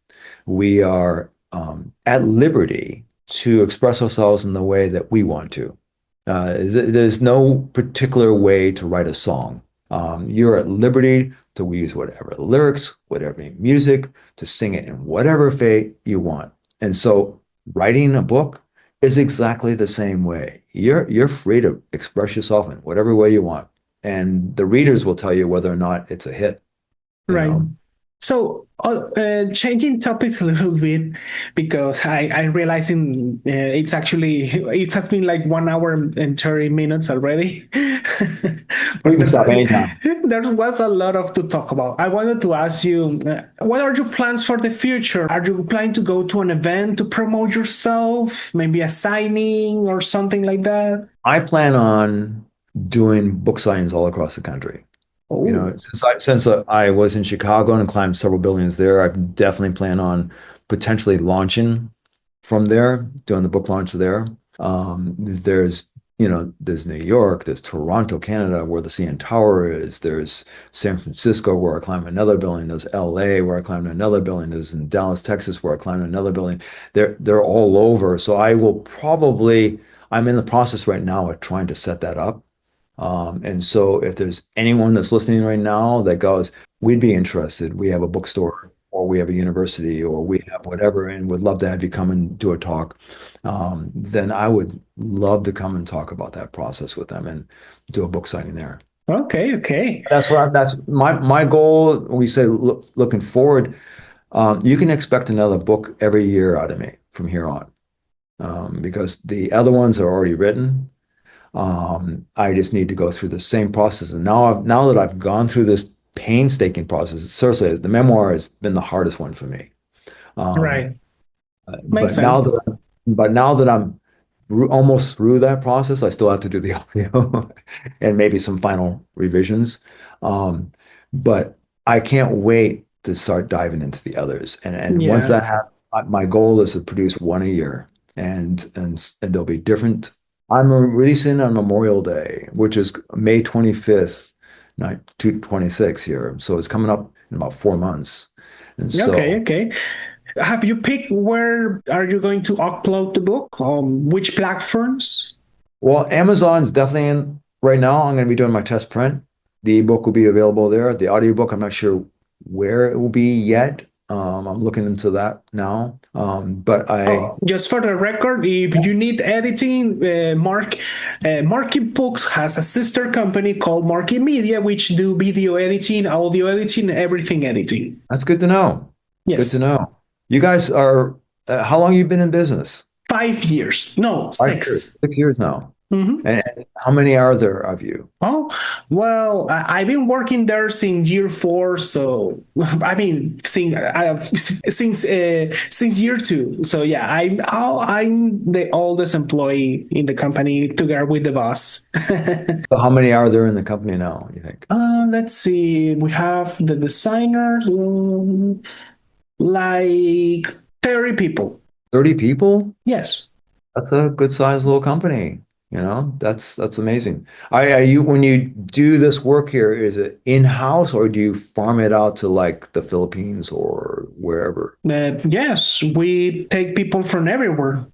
We are at liberty to express ourselves in the way that we want to. There's no particular way to write a song. You're at liberty to use whatever lyrics, whatever music, to sing it in whatever fate you want. And so writing a book is exactly the same way. You're free to express yourself in whatever way you want. And the readers will tell you whether or not it's a hit, you Right. know. So, changing topics a little bit because I realizing it's actually it has been like 1 hour and 30 minutes already, We but can stop anytime. there was a lot of to talk about. I wanted to ask you, what are your plans for the future? Are you planning to go to an event to promote yourself, maybe a signing or something like that? I plan on doing book signings all across the country. You Oh, know, since I was in Chicago and climbed several buildings there, I definitely plan on potentially launching from there, doing the book launch there. There's New York, there's Toronto, Canada, where the CN Tower is. There's San Francisco, where I climbed another building. There's LA, where I climbed another building. There's in Dallas, Texas, where I climbed another building. They're all over. So I will probably, I'm in the process right now of trying to set that up. And so if there's anyone that's listening right now that goes, we'd be interested, we have a bookstore or we have a university or we have whatever and would love to have you come and do a talk, then I would love to come and talk about that process with them and do a book signing there. okay, okay, That's my goal. We say looking forward, you can expect another book every year out of me from here on, because the other ones are already written. I just need to go through the same process. And now that I've gone through this painstaking process, seriously, the memoir has been the hardest one for me. Um, right, makes but now sense. that I'm almost through that process, I still have to do the audio and maybe some final revisions. Um, but I can't wait to start diving into the others. And once Yeah. that happens, my goal is to produce one a year, and they'll be different. I'm releasing on Memorial Day, which is May 25th, 226 here. So it's coming up in about 4 months. And Okay, so, okay. Have you picked where are you going to upload the book? Which platforms? well, Amazon's definitely in right now. I'm going to be doing my test print. The ebook will be available there. The audiobook, I'm not sure where it will be yet. I'm looking into that now. But Oh, just for the record, if you need editing, Marky Books has a sister company called Marky Media, which do video editing, audio editing, everything editing. that's good to know. Good to Yes, know. You guys are, how long you been in business? 5 years. No, 5 years, six. 6 years now. Mhm. And how many are there of you? Oh, well, I've been working there since year four, so I mean, since year two. So yeah, I'm the oldest employee in the company together with the boss. So how many are there in the company now, you think? Let's see, we have the designers, like 30 people. 30 people? Yes. That's a good sized little company. You know, that's amazing. Are you when you do this work here, is it in-house or do you farm it out to like the Philippines or wherever. Yes, we take people from everywhere.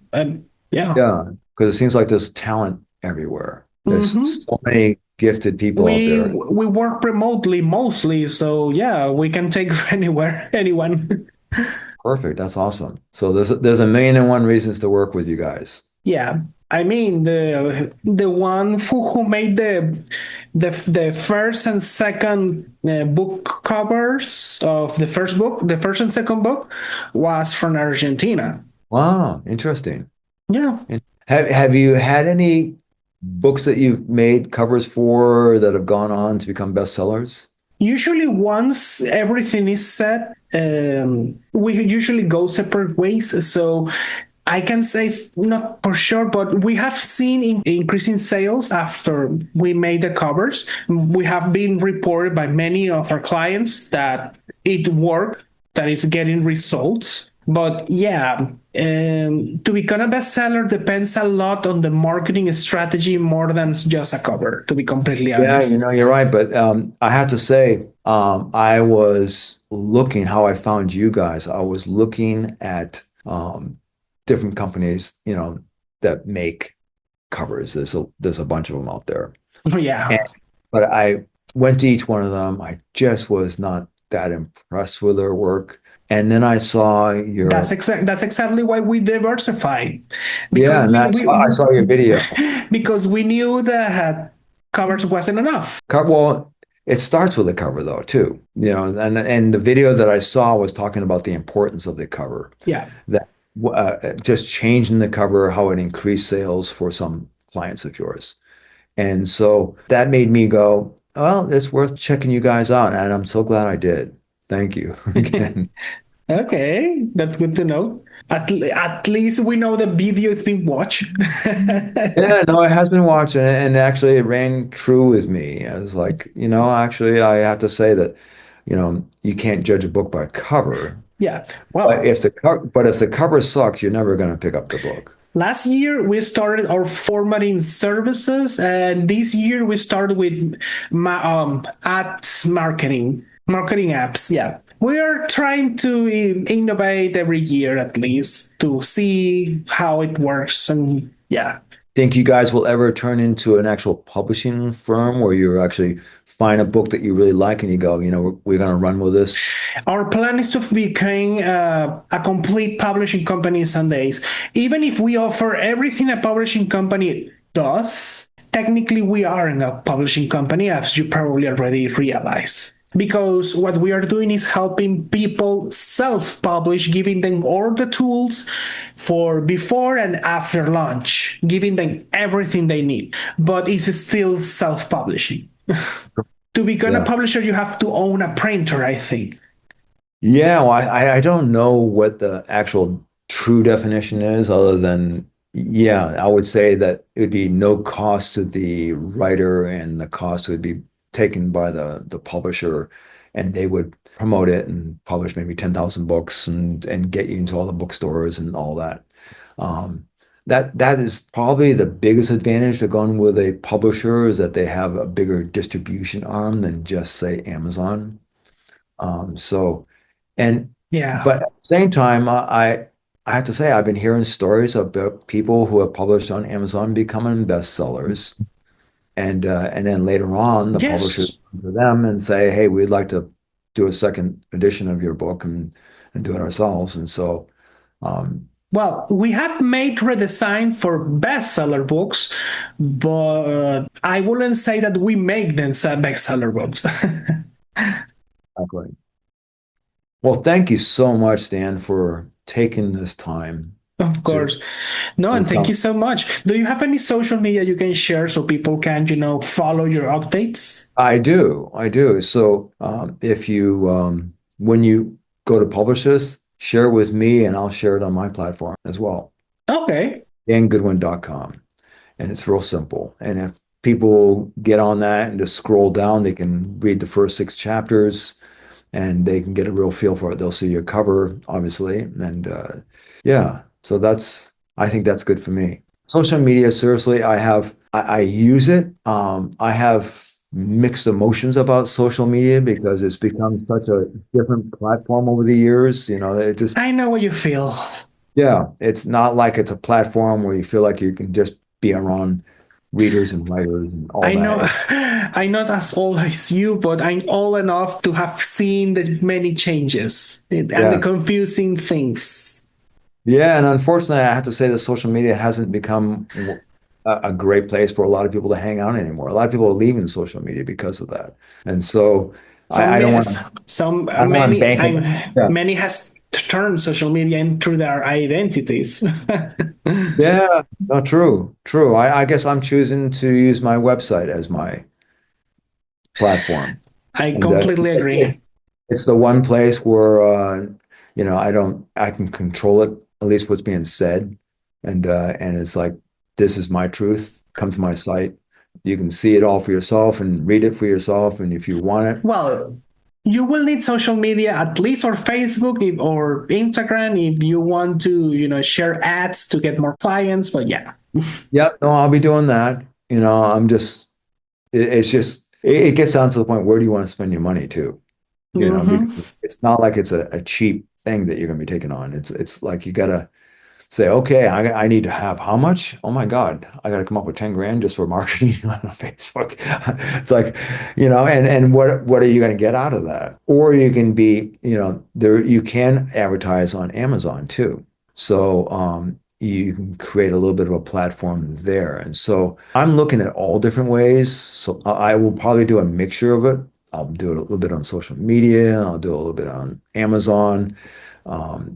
Yeah. Yeah, because it seems like there's talent everywhere. There's Hmm. so many gifted people out there. We work remotely mostly, so yeah, we can take anywhere, anyone. Perfect. That's awesome. So there's a million and one reasons to work with you guys. Yeah, I mean the one who made the first and second book covers of the first book, the first and second book, was from Argentina. Wow, interesting. Yeah. Have you had any books that you've made covers for that have gone on to become bestsellers? Usually, once everything is set, we usually go separate ways. So I can say not for sure, but we have seen increasing sales after we made the covers. We have been reported by many of our clients that it worked, that it's getting results. But yeah, to become a bestseller depends a lot on the marketing strategy more than just a cover, to be completely Yeah, honest. you're right. But I have to say, I was looking how I found you guys. I was looking at different companies, that make covers. There's a bunch of them out there. Yeah. And, but I went to each one of them. I just was not that impressed with their work. And then I saw your, That's exactly why we diversify, because yeah, and I saw your video. because we knew that covers wasn't enough. Well, it starts with the cover though, too. And the video that I saw was talking about the importance of the cover. Yeah. That just changing the cover, how it increased sales for some clients of yours. And so that made me go, well, it's worth checking you guys out. And I'm so glad I did. Thank you again. Okay, that's good to know. At least we know the video is being watched. Yeah, no, it has been watching and actually it rang true with me. I was like, actually I have to say that, you can't judge a book by cover. Yeah. But Well, if the cover sucks, you're never going to pick up the book. last year we started our formatting services, and this year we started with ads marketing apps. Yeah, we are trying to innovate every year at least to see how it works, and yeah. Think you guys will ever turn into an actual publishing firm where you actually find a book that you really like and you go, we're going to run with this? Our plan is to become a complete publishing company some days. Even if we offer everything a publishing company does, technically we aren't a publishing company, as you probably already realize. Because what we are doing is helping people self publish, giving them all the tools for before and after launch, giving them everything they need. But it's still self publishing. To become a Yeah. publisher, you have to own a printer, I think. Yeah, well, I don't know what the actual true definition is, other than, yeah, I would say that it would be no cost to the writer and the cost would be taken by the publisher, and they would promote it and publish maybe 10,000 books and get you into all the bookstores and all that. Um, that is probably the biggest advantage to going with a publisher is that they have a bigger distribution arm than just say Amazon. So. And Yeah. but at the same time, I have to say I've been hearing stories about people who have published on Amazon becoming bestsellers, and then later on, the publishers Yes. come to them and say, "Hey, we'd like to do a second edition of your book and do it ourselves." And so, um, Well, we have made redesign for bestseller books, but I wouldn't say that we make them bestseller books. exactly. Well, thank you so much, Dan, for taking this time Of to course. No, to and thank come. you so much. Do you have any social media you can share so people can, follow your updates? I do. I do. So if you when you go to publish this, share it with me and I'll share it on my platform as well. Okay. dangoodwin.com. And it's real simple. And if people get on that and just scroll down, they can read the first 6 chapters and they can get a real feel for it. They'll see your cover, obviously. And yeah, so I think that's good for me. Social media, seriously, I use it. I have mixed emotions about social media because it's become such a different platform over the years. It just, I know what you feel. yeah, it's not like it's a platform where you feel like you can just be around readers and writers and all I that. know I'm not as old as you, but I'm old enough to have seen the many changes and the Yeah. confusing things. Yeah. And unfortunately, I have to say that social media hasn't become a great place for a lot of people to hang out anymore. A lot of people are leaving social media because of that. And so Some I don't want some I don't want to many bank it. Yeah. many has turned social media into their identities. Yeah. No, true. True. I guess I'm choosing to use my website as my platform. I And completely agree. it's the one place where I can control it, at least what's being said. And it's like, this is my truth. Come to my site. You can see it all for yourself and read it for yourself. And if you want it, Well, you will need social media at least or Facebook or Instagram if you want to, share ads to get more clients. But yeah. yep, no, I'll be doing that. I'm just it's just it gets down to the point, where do you want to spend your money too? Hmm. Because it's not like it's a cheap thing that you're gonna be taking on. It's like you gotta say, okay, I need to have how much? Oh my God, I got to come up with 10 grand just for marketing on Facebook. It's like, and what are you going to get out of that? Or you can be, there you can advertise on Amazon too. So you can create a little bit of a platform there. And so I'm looking at all different ways. So I will probably do a mixture of it. I'll do it a little bit on social media. I'll do a little bit on Amazon.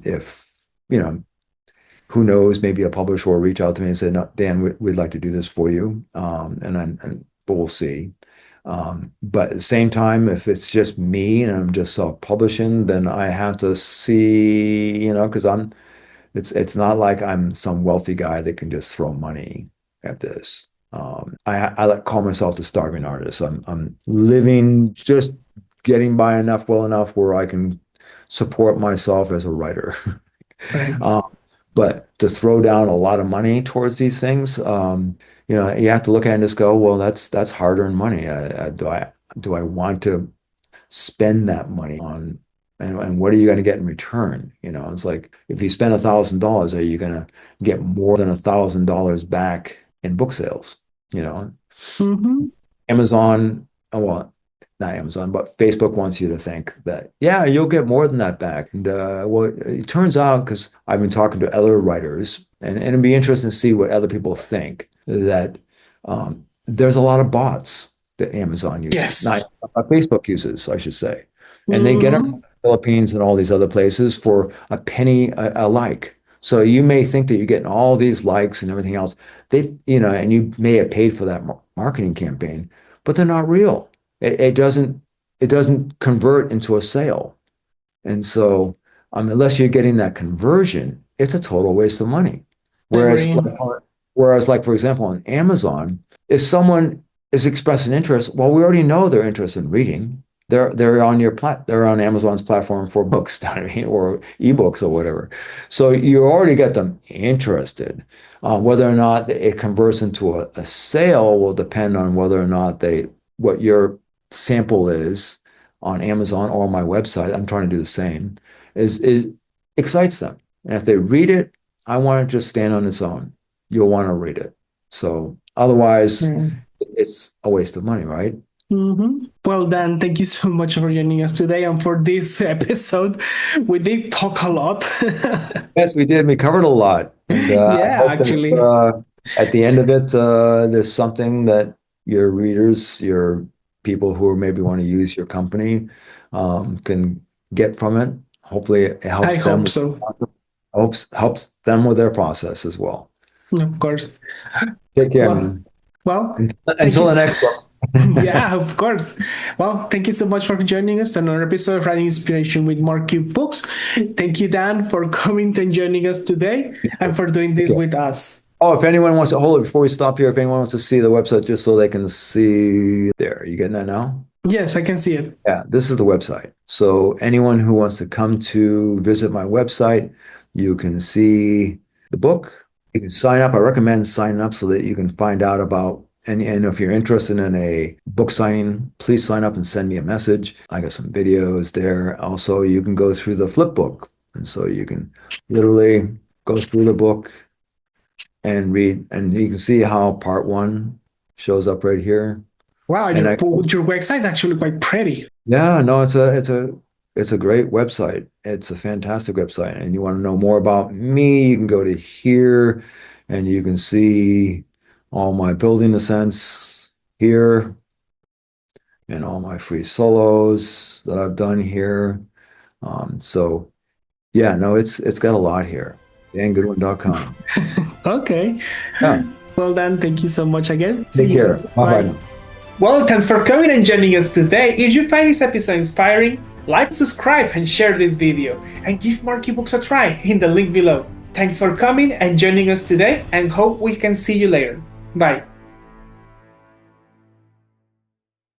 If you know who knows, maybe a publisher will reach out to me and say, no, Dan, we'd like to do this for you. But we'll see. But at the same time, if it's just me and I'm just self-publishing, then I have to see, because it's not like I'm some wealthy guy that can just throw money at this. I like call myself the starving artist. I'm living, just getting by well enough where I can support myself as a writer. Right. Um, but to throw down a lot of money towards these things, you have to look at it and just go, well, that's hard-earned money. Do I want to spend that money on, and what are you going to get in return? It's like, if you spend $1,000, are you going to get more than $1,000 back in book sales? You know, Hmm. Amazon, well, not Amazon, but Facebook wants you to think that, yeah, you'll get more than that back. And well, it turns out, because I've been talking to other writers, and it'd be interesting to see what other people think, that there's a lot of bots that Amazon uses, not Yes. Facebook uses, I should say. And they get them from Hmm. the Philippines and all these other places for a penny a like. So you may think that you're getting all these likes and everything else. And you may have paid for that marketing campaign, but they're not real. It doesn't convert into a sale. And so, unless you're getting that conversion, it's a total waste of money. I Whereas, agree. like for example, on Amazon, if someone is expressing interest, well, we already know they're interested in reading. They're on Amazon's platform for books, I mean, or ebooks or whatever. So you already get them interested. Whether or not it converts into a sale will depend on whether or not what your sample is on Amazon or my website. I'm trying to do the same. Is excites them, and if they read it, I want it to just stand on its own. You'll want to read it. So otherwise, it's a waste of money, right? Mm-hmm. Well, Dan, thank you so much for joining us today and for this episode. We did talk a lot. Yes, we did. We covered a lot, and I Yeah, hope that actually. at the end of it, there's something that your readers, your people who maybe want to use your company, can get from it. Hopefully, it I helps them. hope so. Helps them with their process as well. Of course. Take care, Well, man. well, thank you. Until the next one. Yeah, of course. Well, thank you so much for joining us on another episode of Writing Inspiration with Marky Books. Thank you, Dan, for coming and joining us today and for doing this Okay. with us. Oh, if anyone wants to hold it before we stop here, if anyone wants to see the website just so they can see there, you getting that now? Yes, I can see it. Yeah, this is the website. So anyone who wants to come to visit my website, you can see the book. You can sign up. I recommend signing up so that you can find out about And if you're interested in a book signing, please sign up and send me a message. I got some videos there. Also, you can go through the flip book. And so you can literally go through the book and read, and you can see how part one shows up right here. Wow, And I, your website is actually quite pretty. yeah, no, it's a great website. It's a fantastic website. And you want to know more about me, you can go to here and you can see all my building ascents here and all my free solos that I've done here. So yeah, no, it's got a lot here. DanGoodwin.com. Okay. Yeah. Well then, thank you so much again. Take See care. you. Bye bye. Well, thanks for coming and joining us today. If you find this episode inspiring, like, subscribe, and share this video. And give Marky Books a try in the link below. Thanks for coming and joining us today, and hope we can see you later. Bye.